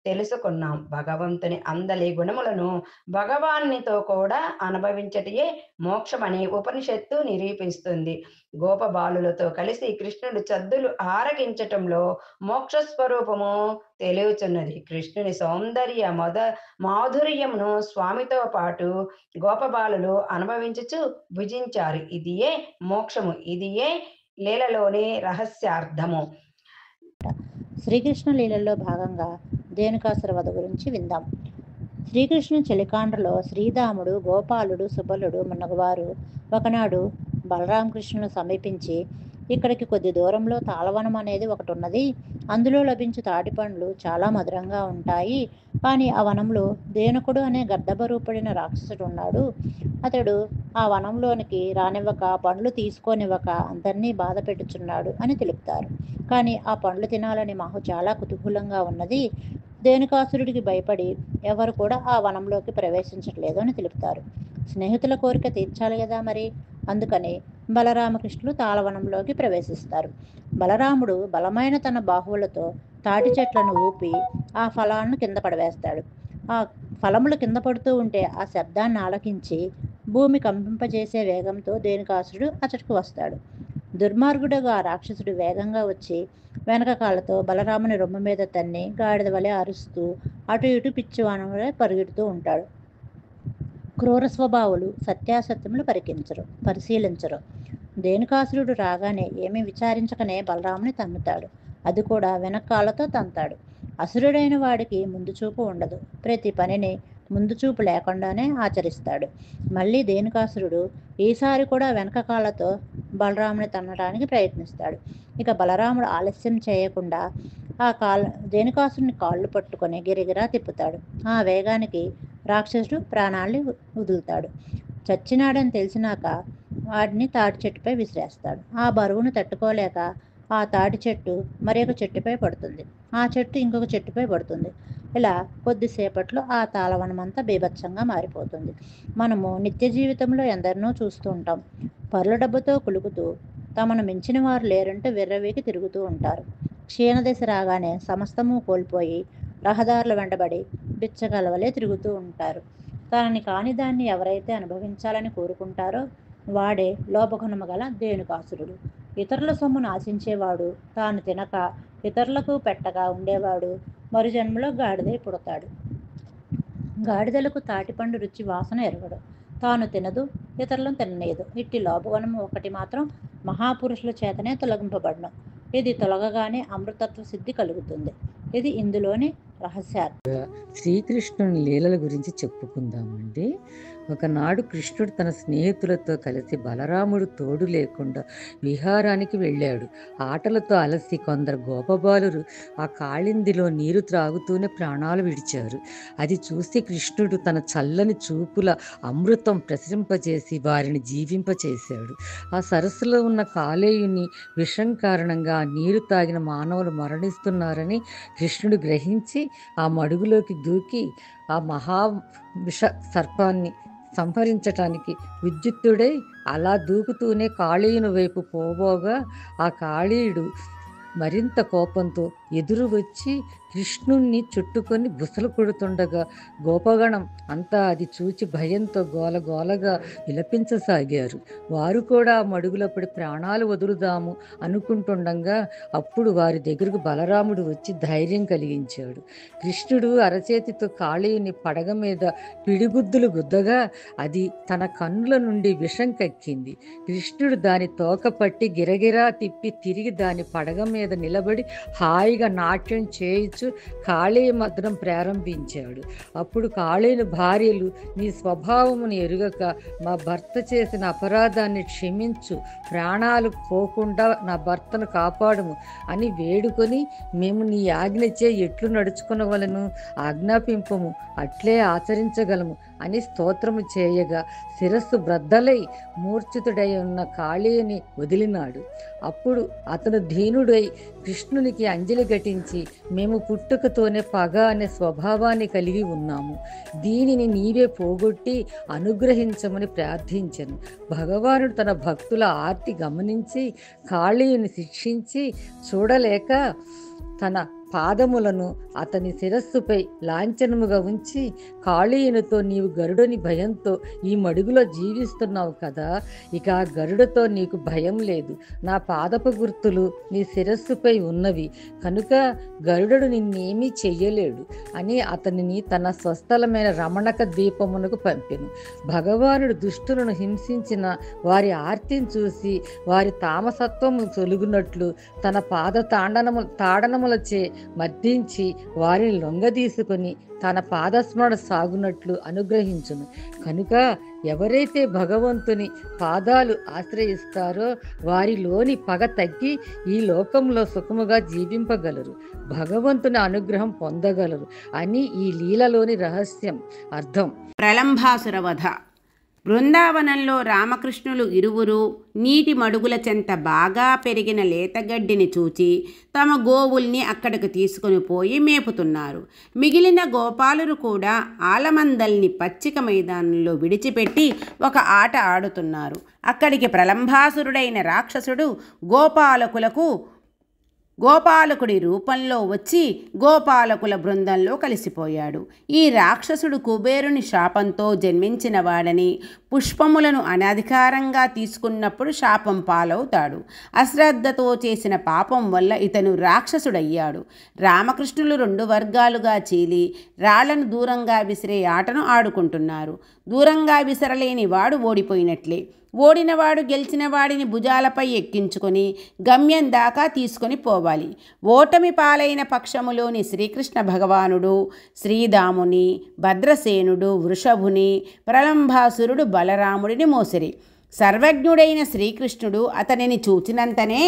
తెలుసుకున్నాం. భగవంతుని అందలి గుణములను భగవానునితో కూడా అనుభవించటయే మోక్షమని ఉపనిషత్తు నిరూపిస్తుంది. గోపబాలులతో కలిసి కృష్ణుడు చద్దులు ఆరగించటంలో మోక్ష స్వరూపము తెలియచున్నది. కృష్ణుని సౌందర్య మాధుర్యమును స్వామితో పాటు గోపబాలులు అనుభవించుచు భుజించారు. ఇదియే మోక్షము, ఇదియే లీలలోని రహస్యార్థము. శ్రీకృష్ణ లీలల్లో భాగంగా ధేనుకాసుర వధ గురించి విందాం. శ్రీకృష్ణ చలికాండ్రలో శ్రీరాముడు, గోపాలుడు, సుబలుడు మున్నగువారు ఒకనాడు బలరామకృష్ణులను సమీపించి, ఇక్కడికి కొద్ది దూరంలో తాళవనం అనేది ఒకటి ఉన్నది. అందులో లభించు తాటిపండ్లు చాలా మధురంగా ఉంటాయి. కానీ ఆ వనంలో ధేనుకుడు అనే గర్దభరూపుడైన రాక్షసుడు ఉన్నాడు. అతడు ఆ వనంలోనికి రానివ్వక, పండ్లు తీసుకోనివ్వక అందరినీ బాధ పెట్టుచున్నాడు అని తెలుపుతారు. కానీ ఆ పండ్లు తినాలని మాకు చాలా కుతూహలంగా ఉన్నది. ధేనుకాసురుడికి భయపడి ఎవరు కూడా ఆ వనంలోకి ప్రవేశించట్లేదు అని తెలుపుతారు. స్నేహితుల కోరిక తీర్చాలి కదా మరి, అందుకని బలరామకృష్ణులు తాళవనంలోకి ప్రవేశిస్తారు. బలరాముడు బలమైన తన బాహువులతో తాటి చెట్లను ఊపి ఆ ఫలాలను కింద పడవేస్తాడు. ఆ ఫలములు కింద పడుతూ ఉంటే ఆ శబ్దాన్ని ఆలకించి భూమి కంపింపజేసే వేగంతో ధేనుకాసురుడు అతడికి వస్తాడు. దుర్మార్గుడుగా రాక్షసుడు వేగంగా వచ్చి వెనక కాళ్ళతో బలరాముని రొమ్ము మీద తన్ని గాడిద వలె అరుస్తూ అటు ఇటు పిచ్చివానం వలె పరుగెడుతూ ఉంటాడు. క్రూర స్వభావులు సత్యాసత్యములు పరిశీలించరు. ధేనుకాసురుడు రాగానే ఏమీ విచారించకనే బలరాముని తన్నుతాడు. అది కూడా వెనకాలతో తంతాడు. అసురుడైన వాడికి ముందు చూపు ఉండదు. ప్రతి పనిని ముందు చూపు లేకుండానే ఆచరిస్తాడు. మళ్ళీ ధేనుకాసురుడు ఈసారి కూడా వెనక కాళ్ళతో బలరాముని తన్నడానికి ప్రయత్నిస్తాడు. ఇక బలరాముడు ఆలస్యం చేయకుండా ధేనుకాసురుని కాళ్ళు పట్టుకొని గిరిగిరా తిప్పుతాడు. ఆ వేగానికి రాక్షసుడు ప్రాణాల్ని వదులుతాడు. చచ్చినాడని తెలిసినాక వాడిని తాటి చెట్టుపై విసిరేస్తాడు. ఆ బరువును తట్టుకోలేక ఆ తాటి చెట్టు మరొక చెట్టుపై పడుతుంది. ఆ చెట్టు ఇంకొక చెట్టుపై పడుతుంది. ఇలా కొద్దిసేపట్లో ఆ తాళవనమంతా బీభత్సంగా మారిపోతుంది. మనము నిత్య జీవితంలో ఎందరినో చూస్తూ ఉంటాం. పరుల డబ్బుతో కులుకుతూ తమను మించిన వారు లేరంటూ విర్రవీకి తిరుగుతూ ఉంటారు. క్షీణదశ రాగానే సమస్తము కోల్పోయి రహదారుల వెంటబడి బిచ్చగలవలే తిరుగుతూ ఉంటారు. తనని కాని దాన్ని ఎవరైతే అనుభవించాలని కోరుకుంటారో వాడే లోపగుణము గల ధేనుకాసురుడు. ఇతరుల సొమ్మును ఆశించేవాడు, తాను తినక ఇతరులకు పెట్టగా ఉండేవాడు మరు జన్మలో గాడిదై పుడతాడు. గాడిదలకు తాటిపండు రుచి వాసన ఎరగడు. తాను తినదు, ఇతరులను తినలేదు. ఇట్టి లోపగుణము ఒకటి మాత్రం మహాపురుషుల చేతనే తొలగింపబడను. ఇది తొలగగానే అమృతత్వ సిద్ధి కలుగుతుంది. ఇది ఇందులోని రహస్యార్థం. శ్రీకృష్ణుని లీలల గురించి చెప్పుకుందామండి. ఒకనాడు కృష్ణుడు తన స్నేహితులతో కలిసి బలరాముడు తోడు లేకుండా విహారానికి వెళ్ళాడు. ఆటలతో అలసి కొందరు గోపబాలురు ఆ కాళిందిలో నీరు త్రాగుతూనే ప్రాణాలు విడిచారు. అది చూసి కృష్ణుడు తన చల్లని చూపుల అమృతం ప్రసరింపజేసి వారిని జీవింపచేశాడు. ఆ సరస్సులో ఉన్న కాలేయుని విషం కారణంగా నీరు తాగిన మానవులు మరణిస్తున్నారని కృష్ణుడు గ్రహించి ఆ మడుగులోకి దూకి ఆ మహా విష సర్పాన్ని సంహరించటానికి విద్యుత్తుడై అలా దూకుతూనే కాళీయుని వైపు పోబోగా ఆ కాళీయుడు మరింత కోపంతో ఎదురు వచ్చి కృష్ణుణ్ణి చుట్టుకొని బుసలు కొడుతుండగా గోపగణం అంతా అది చూచి భయంతో గోలగోలగా విలపించసాగారు. వారు కూడా మడుగులో పడి ప్రాణాలు వదులుదాము అనుకుంటుండగా అప్పుడు వారి దగ్గరకు బలరాముడు వచ్చి ధైర్యం కలిగించాడు. కృష్ణుడు అరచేతితో కాళీయుని పడగ మీద పిడిగుద్దులు గుద్దగా అది తన కన్నుల నుండి విషం కక్కింది. కృష్ణుడు దాని తోక పట్టి గిరగిరా తిప్పి తిరిగి దాని పడగ మీద నిలబడి హాయిగా నాట్యం చేయించు కాళీ మద్రం ప్రారంభించాడు. అప్పుడు కాళీని భార్యలు, నీ స్వభావమును ఎరుగక మా భర్త చేసిన అపరాధాన్ని క్షమించు, ప్రాణాలు పోకుండా నా భర్తను కాపాడుము అని వేడుకొని, మేము నీ ఆజ్ఞచే ఎట్లు నడుచుకునవలను ఆజ్ఞాపింపము, అట్లే ఆచరించగలము అని స్తోత్రము చేయగా శిరస్సు బ్రద్దలై మూర్ఛితుడై ఉన్న కాళీని వదిలినాడు. అప్పుడు అతను దీనుడై కృష్ణునికి అంజలి ఘటించి, మేము పుట్టుకతోనే పగ అనే స్వభావాన్ని కలిగి ఉన్నాము, దీనిని నీవే పోగొట్టి అనుగ్రహించమని ప్రార్థించెను. భగవానుడు తన భక్తుల ఆర్తి గమనించి కాళీయుని శిక్షించి చూడలేక తన పాదములను అతని శిరస్సుపై లాంఛనముగా ఉంచి, కాళీయునితో నీవు గరుడని భయంతో ఈ మడుగులో జీవిస్తున్నావు కదా, ఇక ఆ గరుడతో నీకు భయం లేదు, నా పాదపు గుర్తులు నీ శిరస్సుపై ఉన్నవి కనుక గరుడు నిన్నేమీ చెయ్యలేడు అని అతనిని తన స్వస్థలమైన రమణక ద్వీపమునకు పంపెను. భగవానుడు దుష్టులను హింసించిన వారి ఆర్తిని చూసి వారి తామసత్వము తొలుగునట్లు తన పాద తాడనములచే మర్దించి వారిని లొంగదీసుకొని తన పాదస్మరణ సాగునట్లు అనుగ్రహించును. కనుక ఎవరైతే భగవంతుని పాదాలు ఆశ్రయిస్తారో వారిలోని పగ తగ్గి ఈ లోకంలో సుఖముగా జీవింపగలరు, భగవంతుని అనుగ్రహం పొందగలరు అని ఈ లీలలోని రహస్యం అర్థం. ప్రలంభాసుర వధ. బృందావనంలో రామకృష్ణులు ఇరువురు నీటి మడుగుల చెంత బాగా పెరిగిన లేతగడ్డిని చూచి తమ గోవుల్ని అక్కడికి తీసుకొని పోయి మేపుతున్నారు. మిగిలిన గోపాలురు కూడా ఆలమందల్ని పచ్చిక మైదానంలో విడిచిపెట్టి ఒక ఆట ఆడుతున్నారు. అక్కడికి ప్రలంభాసురుడైన రాక్షసుడు గోపాలకుడి రూపంలో వచ్చి గోపాలకుల బృందంలో కలిసిపోయాడు. ఈ రాక్షసుడు కుబేరుని శాపంతో జన్మించిన వాడని, పుష్పములను అనధికారంగా తీసుకున్నప్పుడు శాపం పాలవుతాడు. అశ్రద్ధతో చేసిన పాపం వల్ల ఇతను రాక్షసుడయ్యాడు. రామకృష్ణులు 2 వర్గాలుగా చీలి రాళ్లను దూరంగా విసిరే ఆటను ఆడుకుంటున్నారు. దూరంగా విసరలేని వాడు ఓడిపోయినట్లే. ఓడినవాడు గెలిచిన వాడిని భుజాలపై ఎక్కించుకొని గమ్యం దాకా తీసుకొని పోవాలి. ఓటమి పాలైన పక్షములోని శ్రీకృష్ణ భగవానుడు, శ్రీదాముని, భద్రసేనుడు, వృషభుని, ప్రలంభాసురుడు బలరాముడిని మోసిరి. సర్వజ్ఞుడైన శ్రీకృష్ణుడు అతనిని చూచినంతనే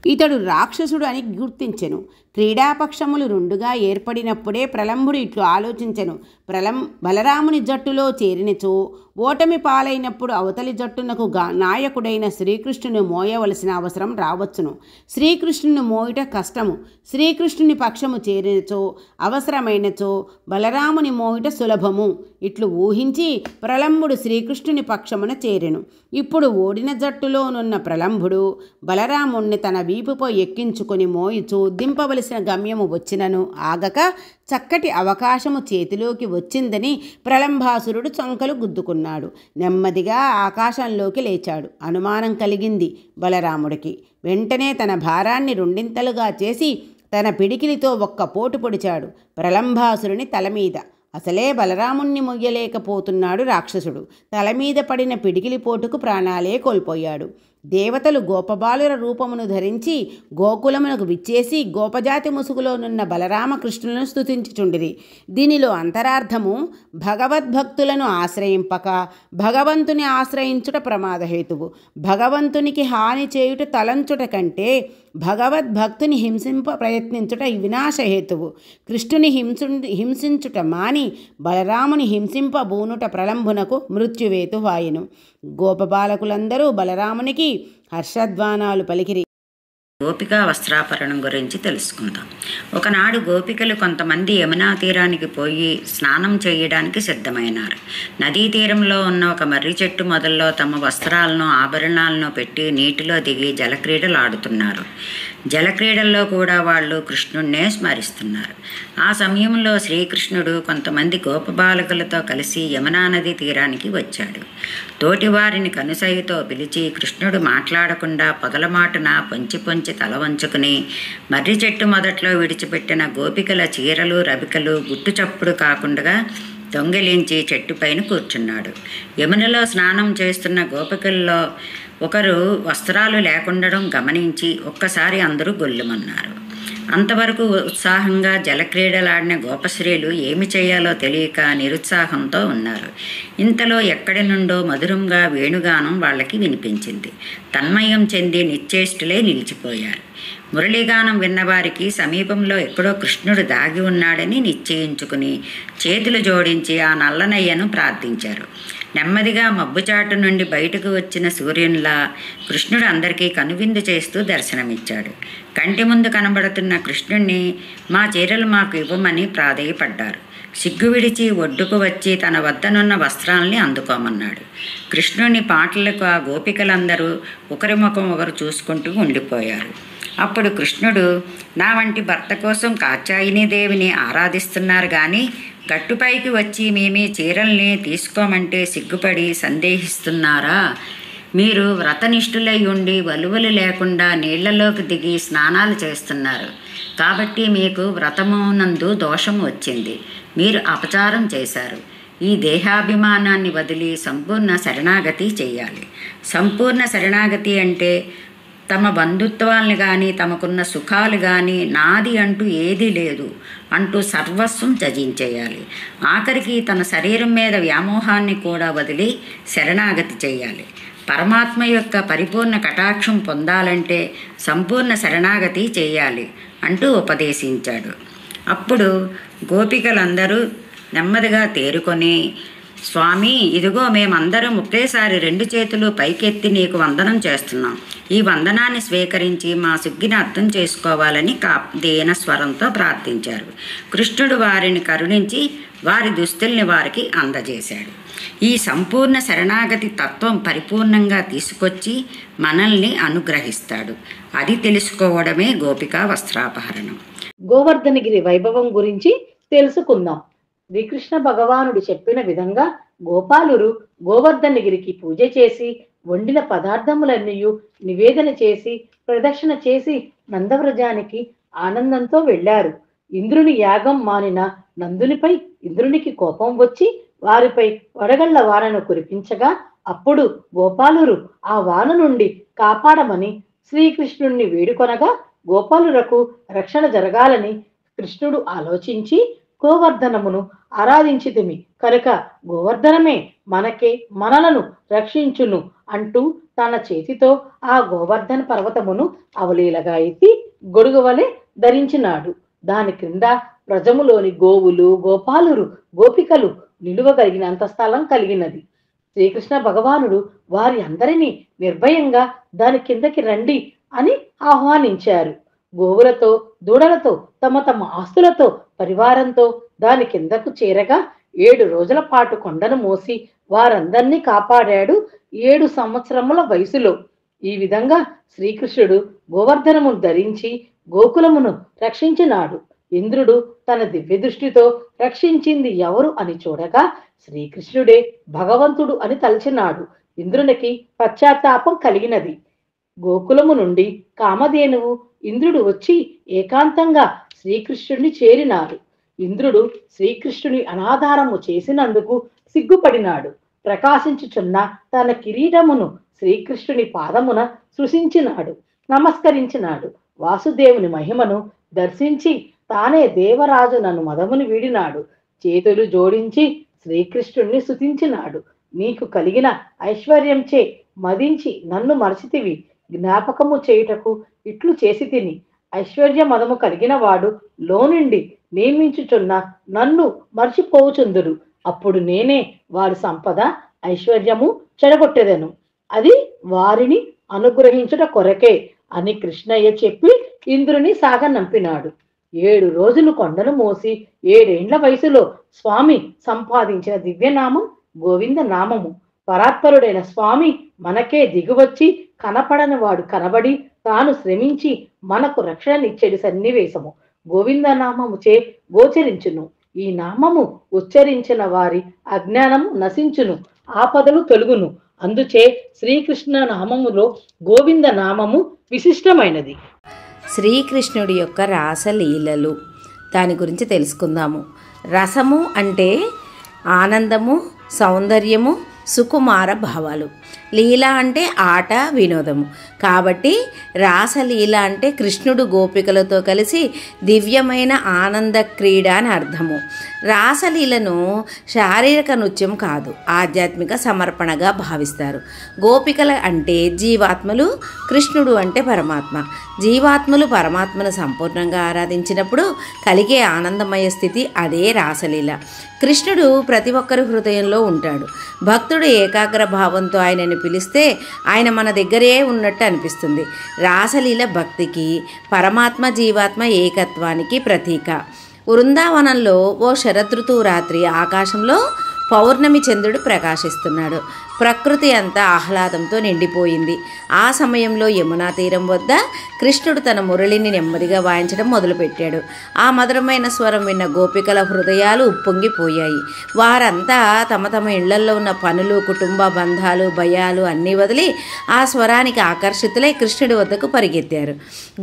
ఇతడు రాక్షసుడు అని గుర్తించెను. క్రీడాపక్షములు 2గా ఏర్పడినప్పుడే ప్రలంభుడు ఇట్లు ఆలోచించెను. బలరాముని జట్టులో చేరినచో ఓటమి పాలైనప్పుడు అవతలి జట్టునకు నాయకుడైన శ్రీకృష్ణుని మోయవలసిన అవసరం రావచ్చును. శ్రీకృష్ణుని మోయుట కష్టము. శ్రీకృష్ణుని పక్షము చేరినచో, అవసరమైనచో బలరాముని మోయుట సులభము. ఇట్లు ఊహించి ప్రలంభుడు శ్రీకృష్ణుని పక్షమున చేరెను. ఇప్పుడు ఓడిన జట్టులోనున్న ప్రలంభుడు బలరాముణ్ణి తన వీపుపై ఎక్కించుకొని మోయిచూ దింపవలసిన గమ్యము వచ్చినను ఆగక చక్కటి అవకాశము చేతిలోకి వచ్చిందని ప్రలంభాసురుడు చంకలు గుద్దుకున్నాడు. నెమ్మదిగా ఆకాశంలోకి లేచాడు. అనుమానం కలిగింది బలరాముడికి. వెంటనే తన భారాన్ని 2 చేసి తన పిడికిలితో ఒక్క పోటు పొడిచాడు ప్రలంభాసురుని తల మీద. అసలే బలరాముణ్ణి మొయ్యలేకపోతున్నాడు రాక్షసుడు. తల మీద పడిన పిడికిలి పోటుకు ప్రాణాలే కోల్పోయాడు. దేవతలు గోపబాలుర రూపమును ధరించి గోకులమునకు విచ్చేసి గోపజాతి ముసుగులోనున్న బలరామకృష్ణులను స్తుతించుచుండిరి. దీనిలో అంతరార్థము, భగవద్భక్తులను ఆశ్రయింపక భగవంతుని ఆశ్రయించుట ప్రమాదహేతువు. భగవంతునికి హాని చేయుట తలంచుట కంటే భగవద్భక్తుని హింసింప ప్రయత్నించుట వినాశహేతువు. కృష్ణుని హింసించుట మాని బలరాముని హింసింపబూనుట ప్రలంభునకు మృత్యువేతువాయెను. గోపబాలకులందరూ బలరామునికి హర్షధ్వానాలు పలికిరి. గోపికా వస్త్రాపరణం గురించి తెలుసుకుందాం. ఒకనాడు గోపికలు కొంతమంది యమునా తీరానికి పోయి స్నానం చేయడానికి సిద్ధమైనారు. నదీ తీరంలో ఉన్న ఒక మర్రి చెట్టు మొదల్లో తమ వస్త్రాలను ఆభరణాలను పెట్టి నీటిలో దిగి జలక్రీడలు ఆడుతున్నారు. జలక్రీడల్లో కూడా వాళ్ళు కృష్ణుడినే స్మరిస్తున్నారు. ఆ సమయంలో శ్రీకృష్ణుడు కొంతమంది గోపబాలకులతో కలిసి యమునా నది తీరానికి వచ్చాడు. తోటివారిని కనుసైతో పిలిచి కృష్ణుడు మాట్లాడకుండా పొదలమాటున పొంచి పొంచి తల వంచుకుని మర్రి చెట్టు మొదట్లో విడిచిపెట్టిన గోపికల చీరలు రవికలు గుట్టు చప్పుడు కాకుండా దొంగిలించి చెట్టుపైన కూర్చున్నాడు. యమునలో స్నానం చేస్తున్న గోపికల్లో ఒకరు వస్త్రాలు లేకుండడం గమనించి ఒక్కసారి అందరూ గొల్లుమన్నారు. అంతవరకు ఉత్సాహంగా జలక్రీడలాడిన గోపశ్రీలు ఏమి చేయాలో తెలియక నిరుత్సాహంతో ఉన్నారు. ఇంతలో ఎక్కడి నుండో మధురంగా వేణుగానం వాళ్ళకి వినిపించింది. తన్మయం చెంది నిశ్చేష్టులై నిలిచిపోయారు. మురళీగానం విన్నవారికి సమీపంలో ఎక్కడో కృష్ణుడు దాగి ఉన్నాడని నిశ్చయించుకుని చేతులు జోడించి ఆ నల్లనయ్యను ప్రార్థించారు. నెమ్మదిగా మబ్బుచాటు నుండి బయటకు వచ్చిన సూర్యునిలా కృష్ణుడు అందరికీ కనువిందు చేస్తూ దర్శనమిచ్చాడు. కంటి ముందు కనబడుతున్న కృష్ణుణ్ణి మా చీరలు మాకు ఇవ్వమని ప్రాధేయపడ్డారు. సిగ్గు విడిచి ఒడ్డుకు వచ్చి తన వద్దనున్న వస్త్రాల్ని అందుకోమన్నాడు. కృష్ణుని పాటలకు ఆ గోపికలందరూ ఒకరి ముఖం ఒకరు చూసుకుంటూ ఉండిపోయారు. అప్పుడు కృష్ణుడు, నా వంటి భర్త కోసం కాత్యాయనీదేవిని ఆరాధిస్తున్నారు కానీ గట్టుపైకి వచ్చి మేమీ చీరల్ని తీసుకోమంటే సిగ్గుపడి సందేహిస్తున్నారా? మీరు వ్రతనిష్ఠులై ఉండి వలువలు లేకుండా నీళ్లలోకి దిగి స్నానాలు చేస్తున్నారు కాబట్టి మీకు వ్రతమునందు దోషం వచ్చింది. మీరు అపచారం చేశారు. ఈ దేహాభిమానాన్ని వదిలి సంపూర్ణ శరణాగతి చేయాలి. సంపూర్ణ శరణాగతి అంటే తమ బంధుత్వాలను కానీ తమకున్న సుఖాలు కానీ నాది అంటూ ఏదీ లేదు అంటూ సర్వస్వం త్యజించేయాలి. ఆఖరికి తన శరీరం మీద వ్యామోహాన్ని కూడా వదిలి శరణాగతి చేయాలి. పరమాత్మ యొక్క పరిపూర్ణ కటాక్షం పొందాలంటే సంపూర్ణ శరణాగతి చేయాలి అంటూ ఉపదేశించాడు. అప్పుడు గోపికలందరూ నెమ్మదిగా తేరుకొని, స్వామి, ఇదిగో మేమందరం ఒకేసారి 2 చేతులు పైకెత్తి నీకు వందనం చేస్తున్నాం. ఈ వందనాన్ని స్వీకరించి మా సిగ్గిని అర్థం చేసుకోవాలని దీన స్వరంతో ప్రార్థించారు. కృష్ణుడు వారిని కరుణించి వారి దుస్తుల్ని వారికి అందజేశాడు. ఈ సంపూర్ణ శరణాగతి తత్వం పరిపూర్ణంగా తీసుకొచ్చి మనల్ని అనుగ్రహిస్తాడు. అది తెలుసుకోవడమే గోపికా వస్త్రాపహరణం. గోవర్ధనగిరి వైభవం గురించి తెలుసుకుందాం. శ్రీకృష్ణ భగవానుడు చెప్పిన విధంగా గోపాలురు గోవర్ధనగిరికి పూజ చేసి వండిన పదార్థములన్నీ నివేదన చేసి ప్రదక్షిణ చేసి నందవ్రజానికి ఆనందంతో వెళ్ళారు. ఇంద్రుని యాగం మానిన నందునిపై ఇంద్రునికి కోపం వచ్చి వారిపై వడగళ్ల వానను కురిపించగా అప్పుడు గోపాలురు ఆ వాన నుండి కాపాడమని శ్రీకృష్ణుణ్ణి వేడుకొనగా గోపాలురకు రక్షణ జరగాలని కృష్ణుడు ఆలోచించి గోవర్ధనమును ఆరాధించితిమి కనుక గోవర్ధనమే మనలను రక్షించును అంటూ తన చేతితో ఆ గోవర్ధన పర్వతమును అవలీలగా ఎత్తి గొడుగువలె ధరించినాడు. దాని క్రింద ప్రజములోని గోవులు గోపాలురు గోపికలు నిలువగలిగినంత స్థలం కలిగినది. శ్రీకృష్ణ భగవానుడు వారి అందరినీ నిర్భయంగా దాని కిందకి రండి అని ఆహ్వానించారు. గోవులతో దూడలతో తమ ఆస్తులతో పరివారంతో దాని కిందకు చేరగా 7 రోజుల పాటు కొండను మోసి వారందరినీ కాపాడాడు 7 సంవత్సరముల వయసులో. ఈ విధంగా శ్రీకృష్ణుడు గోవర్ధనమును ధరించి గోకులమును రక్షించినాడు. ఇంద్రుడు తన దివ్య దృష్టితో రక్షించింది ఎవరు అని చూడగా శ్రీకృష్ణుడే భగవంతుడు అని తలచినాడు. ఇంద్రునికి పశ్చాత్తాపం కలిగినది. గోకులము నుండి కామధేనువు ఇంద్రుడు వచ్చి ఏకాంతంగా శ్రీకృష్ణుడిని చేరినారు. ఇంద్రుడు శ్రీకృష్ణుని అనాధారము చేసినందుకు సిగ్గుపడినాడు. ప్రకాశించుచున్న తన కిరీటమును శ్రీకృష్ణుని పాదమున సృశించినాడు, నమస్కరించినాడు. వాసుదేవుని మహిమను దర్శించి తానే దేవరాజునను మదముని వీడినాడు. చేతులు జోడించి శ్రీకృష్ణుణ్ణి స్తుతించినాడు. నీకు కలిగిన ఐశ్వర్యంచే మదించి నన్ను మరచితివి, జ్ఞాపకము చేయుటకు ఇట్లు చేసి తిని. ఐశ్వర్య మదము కలిగిన వాడు లోనుండి నియమించుచున్న నన్ను మర్చిపోవుచుందురు. అప్పుడు నేనే వారి సంపద ఐశ్వర్యము చెడగొట్టెదను. అది వారిని అనుగ్రహించుట కొరకే అని కృష్ణయ్య చెప్పి ఇంద్రుని సాగనంపినాడు. 7 రోజులు కొండను మోసి 7 ఏండ్ల వయసులో స్వామి సంపాదించిన దివ్యనామం గోవింద నామము. పరాత్పరుడైన స్వామి మనకే దిగువచ్చి కనపడని వాడు కనబడి తాను శ్రమించి మనకు రక్షణనిచ్చేడు సన్నివేశము గోవిందనామముచే గోచరించును. ఈ నామము ఉచ్చరించిన వారి అజ్ఞానము నశించును, ఆపదలు తొలుగును. అందుచే శ్రీకృష్ణ నామములో గోవింద నామము విశిష్టమైనది. శ్రీకృష్ణుడి యొక్క రాసలీలలు దాని గురించి తెలుసుకుందాము. రసము అంటే ఆనందము, సౌందర్యము, సుకుమార భావాలు. లీల అంటే ఆట, వినోదము. కాబట్టి రాసలీల అంటే కృష్ణుడు గోపికలతో కలిసి దివ్యమైన ఆనంద క్రీడ అని అర్థము. రాసలీలను శారీరక నృత్యం కాదు, ఆధ్యాత్మిక సమర్పణగా భావిస్తారు. గోపికల అంటే జీవాత్మలు, కృష్ణుడు అంటే పరమాత్మ. జీవాత్మలు పరమాత్మను సంపూర్ణంగా ఆరాధించినప్పుడు కలిగే ఆనందమయ స్థితి అదే రాసలీల. కృష్ణుడు ప్రతి ఒక్కరి హృదయంలో ఉంటాడు. భక్తుడు ఏకాగ్ర భావంతో ఆయనని పిలిస్తే ఆయన మన దగ్గరే ఉన్నట్టు అనిపిస్తుంది. రాసలీల భక్తికి, పరమాత్మ జీవాత్మ ఏకత్వానికి ప్రతీక. వృందావనంలో ఓ శరదృతువు రాత్రి ఆకాశంలో పౌర్ణమి చంద్రుడు ప్రకాశిస్తున్నాడు. ప్రకృతి అంతా ఆహ్లాదంతో నిండిపోయింది. ఆ సమయంలో యమునా తీరం వద్ద కృష్ణుడు తన మురళిని నెమ్మదిగా వాయించడం మొదలుపెట్టాడు. ఆ మధురమైన స్వరం విన్న గోపికల హృదయాలు ఉప్పొంగిపోయాయి. వారంతా తమ తమ ఇళ్లల్లో ఉన్న పనులు, కుటుంబ బంధాలు, భయాలు అన్నీ వదిలి ఆ స్వరానికి ఆకర్షితులై కృష్ణుడి వద్దకు పరిగెత్తారు.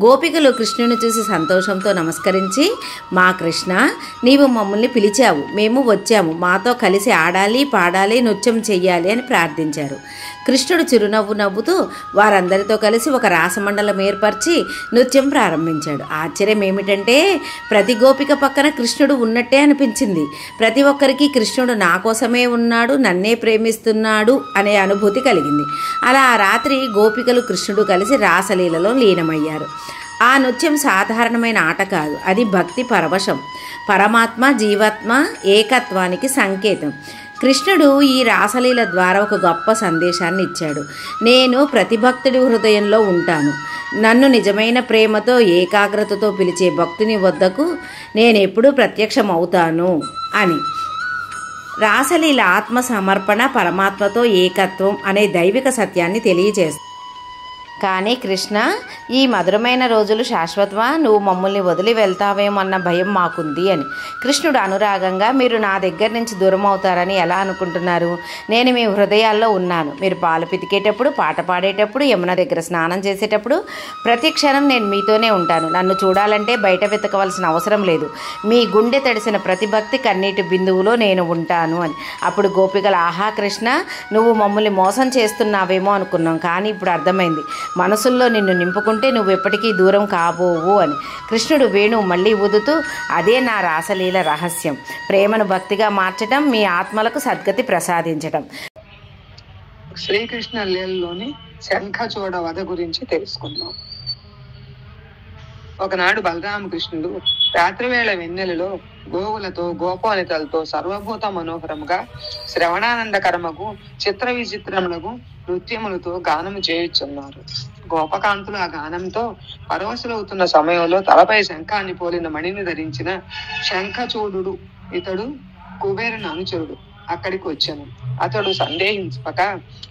గోపికలు కృష్ణుని చూసి సంతోషంతో నమస్కరించి, మా కృష్ణ, నీవు మమ్మల్ని పిలిచావు, మేము వచ్చాము, మాతో కలిసి ఆడాలి, పాడాలి, నృత్యం చెయ్యాలి అని ప్రార్థించారు. కృష్ణుడు చిరునవ్వు నవ్వుతూ వారందరితో కలిసి ఒక రాసమండలం ఏర్పరిచి నృత్యం ప్రారంభించాడు. ఆశ్చర్యం ఏమిటంటే ప్రతి గోపిక పక్కన కృష్ణుడు ఉన్నట్టే అనిపించింది. ప్రతి ఒక్కరికి కృష్ణుడు నా కోసమే ఉన్నాడు, నన్నే ప్రేమిస్తున్నాడు అనే అనుభూతి కలిగింది. అలా ఆ రాత్రి గోపికలు కృష్ణుడు కలిసి రాసలీలలో లీనమయ్యారు. ఆ నృత్యం సాధారణమైన ఆట కాదు, అది భక్తి పరవశం, పరమాత్మ జీవాత్మ ఏకత్వానికి సంకేతం. కృష్ణుడు ఈ రాసలీల ద్వారా ఒక గొప్ప సందేశాన్ని ఇచ్చాడు. నేను ప్రతి భక్తుడి హృదయంలో ఉంటాను. నన్ను నిజమైన ప్రేమతో ఏకాగ్రతతో పిలిచే భక్తుని వద్దకు నేను ఎప్పుడూ ప్రత్యక్షమవుతాను అని. రాసలీల ఆత్మ సమర్పణ, పరమాత్మతో ఏకత్వం అనే దైవిక సత్యాన్ని తెలియజేస్తుంది. కానీ కృష్ణ, ఈ మధురమైన రోజులు శాశ్వతమా? నువ్వు మమ్మల్ని వదిలి వెళ్తావేమన్న భయం మాకుంది అని. కృష్ణుడు అనురాగంగా, మీరు నా దగ్గర నుంచి దూరం అవుతారని ఎలా అనుకుంటున్నారు? నేను మీ హృదయాల్లో ఉన్నాను. మీరు పాలు పితికేటప్పుడు, పాట పాడేటప్పుడు, యమున దగ్గర స్నానం చేసేటప్పుడు ప్రతి క్షణం నేను మీతోనే ఉంటాను. నన్ను చూడాలంటే బయట వెతకవలసిన అవసరం లేదు. మీ గుండె తడిసిన ప్రతి భక్తి కన్నీటి బిందువులో నేను ఉంటాను అని. అప్పుడు గోపికలు, ఆహా కృష్ణ, నువ్వు మమ్మల్ని మోసం చేస్తున్నావేమో అనుకున్నాం, కానీ ఇప్పుడు అర్థమైంది. మనసుల్లో నిన్ను నింపుకుంటే నువ్వు ఎప్పటికీ దూరం కాబోవు అని. కృష్ణుడు వేణువు మళ్ళీ ఊదుతూ, అదే నా రాసలీల రహస్యం, ప్రేమను భక్తిగా మార్చడం, మీ ఆత్మలకు సద్గతి ప్రసాదించడం. శ్రీకృష్ణ లీలలోని శంఖచూడ వధ గురించి తెలుసుకుందాం. ఒకనాడు బలరామకృష్ణుడు రాత్రివేళ వెన్నెలలో గోవులతో, గోపాలితలతో సర్వభూత మనోహరముగా శ్రవణానందకరమగు చిత్ర విచిత్రములకు నృత్యములతో గానము చేయుచున్నారు. గోపకాంతులు ఆ గానంతో పరవశులవుతున్న సమయంలో తలపై శంఖాన్ని పోలిన మణిని ధరించిన శంఖచూడు, ఇతడు కుబేరుని అనుచరుడు, అక్కడికి వచ్చాను. అతడు సందేహించక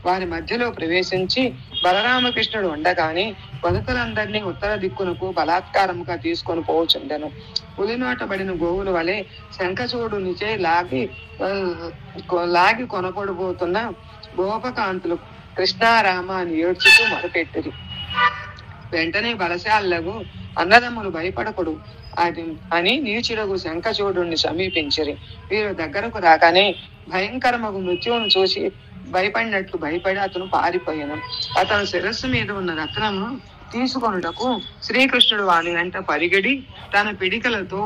వారి మధ్యలో ప్రవేశించి బలరామకృష్ణుడు ఉండగానే వదతులందరినీ ఉత్తర దిక్కునకు బలాత్కారముగా తీసుకొని పోవచుండెను. పులినోటబడిన గోవుల వలె శంఖచూడునిచే లాగి కొనపడిపోతున్న గోపకాంతులు కృష్ణారామ అని ఏడ్చుతూ మొరపెట్టిరి. వెంటనే బలశాలకు అన్నదమ్ములు భయపడకూడు అని నీచుడగు శంఖచూడుని సమీపించిరి. వీరు దగ్గరకు రాగానే భయంకరమగు మృత్యువును చూసి భయపడినట్లు భయపడి అతను పారిపోయాను. అతను శిరస్సు మీద ఉన్న రత్నమును తీసుకొనుటకు శ్రీకృష్ణుడు వాని వెంట పరిగెడి తన పిడికలతో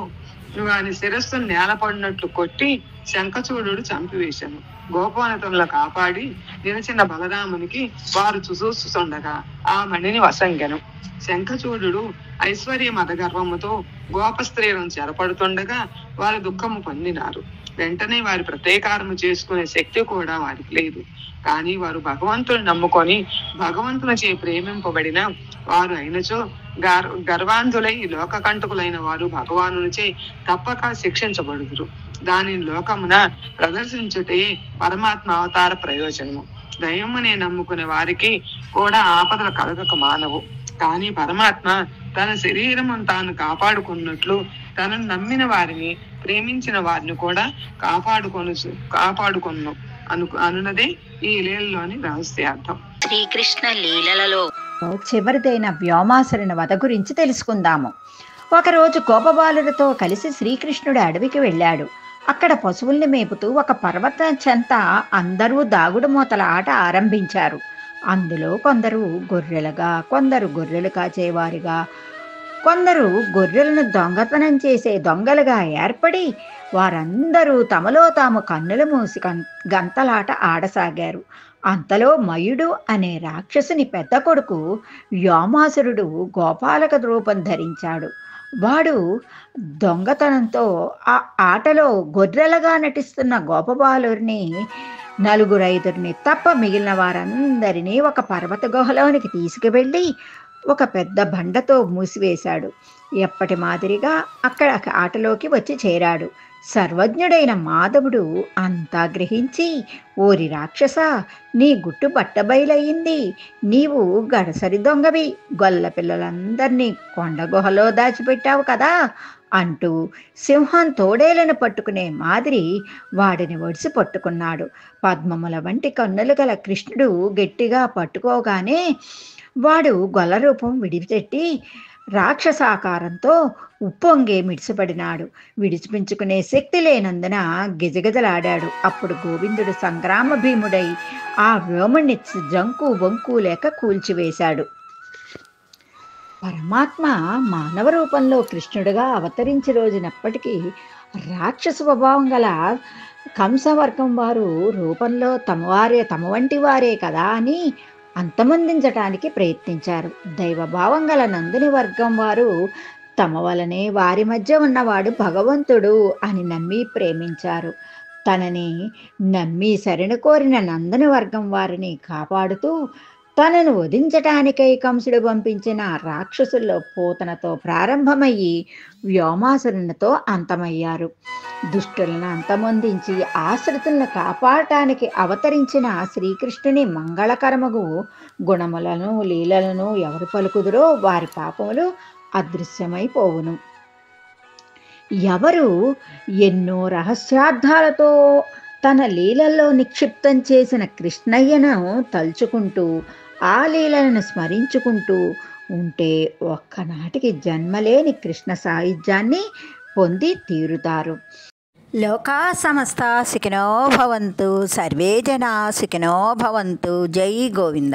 వాని శిరస్సును నేలపడినట్లు కొట్టి శంఖచూడు చంపివేశాను. గోపవనతంలో కాపాడి నిలిచిన బలరామునికి వారు చూస్తుండగా ఆ మణిని వసంగెను. శంఖచూడు ఐశ్వర్య మదగర్వముతో గోప స్త్రీలను చెరపడుతుండగా వారు దుఃఖము పొందినారు. వెంటనే వారి ప్రతీకారము చేసుకునే శక్తి కూడా వారికి లేదు. కానీ వారు భగవంతుని నమ్ముకొని భగవంతునిచే ప్రేమింపబడిన వారు అయినచో గర్వాంధులై లోకకంటకులైన వారు భగవానునిచే తప్పక శిక్షించబడుదురు. దానిని లోకమున ప్రదర్శించుటే పరమాత్మ అవతార ప్రయోజనము. దైవమునే నమ్ముకునే వారికి కూడా ఆపదలు కలగక మానవు. కానీ పరమాత్మ తన శరీరమును తాను కాపాడుకున్నట్లు తనను నమ్మిన వారిని ప్రేమించిన వారిని కూడా కాపాడుకొను అనున్నదే ఈ లీలలోని రహస్యార్థం. శ్రీకృష్ణ లీలలలో చివరిదైన వ్యోమాసురుని వధ గురించి తెలుసుకుందాము. ఒకరోజు గోపబాలుడితో కలిసి శ్రీకృష్ణుడు అడవికి వెళ్ళాడు. అక్కడ పశువుల్ని మేపుతూ ఒక పర్వతం చెంత అందరూ దాగుడు మూతల ఆట ఆరంభించారు. అందులో కొందరు గొర్రెలుగా, కొందరు గొర్రెలు కాచేవారుగా, కొందరు గొర్రెలను దొంగతనం చేసే దొంగలుగా ఏర్పడి వారందరూ తమలో తాము కన్నులు మూసి గంతలాట ఆడసాగారు. అంతలో మయుడు అనే రాక్షసుని పెద్ద కొడుకు వ్యోమాసురుడు గోపాలక రూపం ధరించాడు. వాడు దొంగతనంతో ఆ ఆటలో గొర్రెలుగా నటిస్తున్న గోపబాలుని 4-5 తప్ప మిగిలిన వారందరినీ ఒక పర్వత గుహలోనికి తీసుకువెళ్ళి ఒక పెద్ద బండతో మూసివేశాడు. ఎప్పటి మాదిరిగా అక్కడ ఆటలోకి వచ్చి చేరాడు. సర్వజ్ఞుడైన మాధవుడు అంతా గ్రహించి, ఓరి రాక్షస, నీ గుట్టు బట్టబయలయ్యింది. నీవు గడసరి దొంగవి, గొల్ల పిల్లలందరినీ కొండ గుహలో దాచిపెట్టావు కదా అంటూ సింహం తోడేలను పట్టుకునే మాదిరి వాడిని ఒడిసి పట్టుకున్నాడు. పద్మముల వంటి కన్నులు గల కృష్ణుడు గట్టిగా పట్టుకోగానే వాడు గొల్ల రూపం విడిచిపెట్టి రాక్షసాకారంతో ఉప్పొంగే మిడిసిపడినాడు. విడిచిపించుకునే శక్తి లేనందున గిజగిజలాడాడు. అప్పుడు గోవిందుడు సంగ్రామ భీముడై ఆ వ్యోముని జంకు వంకు లేక కూల్చివేశాడు. పరమాత్మ మానవ రూపంలో కృష్ణుడిగా అవతరించి రోజునప్పటికీ రాక్షస స్వభావం గల కంసవర్గం వారు రూపంలో తమ వంటి వారే కదా అని అంతమొందించటానికి ప్రయత్నించారు. దైవభావం గల నందుని వర్గం వారు తమ వలనే వారి మధ్య ఉన్నవాడు భగవంతుడు అని నమ్మి ప్రేమించారు. తనని నమ్మి శరణు కోరిన నందుని వర్గం వారిని కాపాడుతూ తనను వధించటానికై కంసుడు పంపించిన రాక్షసుల్లో పూతనతో ప్రారంభమయ్యి వ్యోమాసురునితో అంతమయ్యారు. దుష్టులను అంతమొందించి ఆశ్రితులను కాపాడటానికి అవతరించిన శ్రీకృష్ణుని మంగళకరమగు గుణములను లీలలను ఎవరు పలుకుదురో వారి పాపములు అదృశ్యమైపోవును. ఎవరు ఎన్నో రహస్యార్థాలతో తన లీలల్లో నిక్షిప్తం చేసిన కృష్ణయ్యను తలుచుకుంటూ ఆ లీలలను స్మరించుకుంటూ ఉంటే ఒక్కనాటికి జన్మలేని కృష్ణ సాయుధ్యాన్ని పొంది తీరుతారు. లోకా సమస్తా సుఖినో భవంతు, సర్వే జనా సుఖినో భవంతు. జై గోవింద.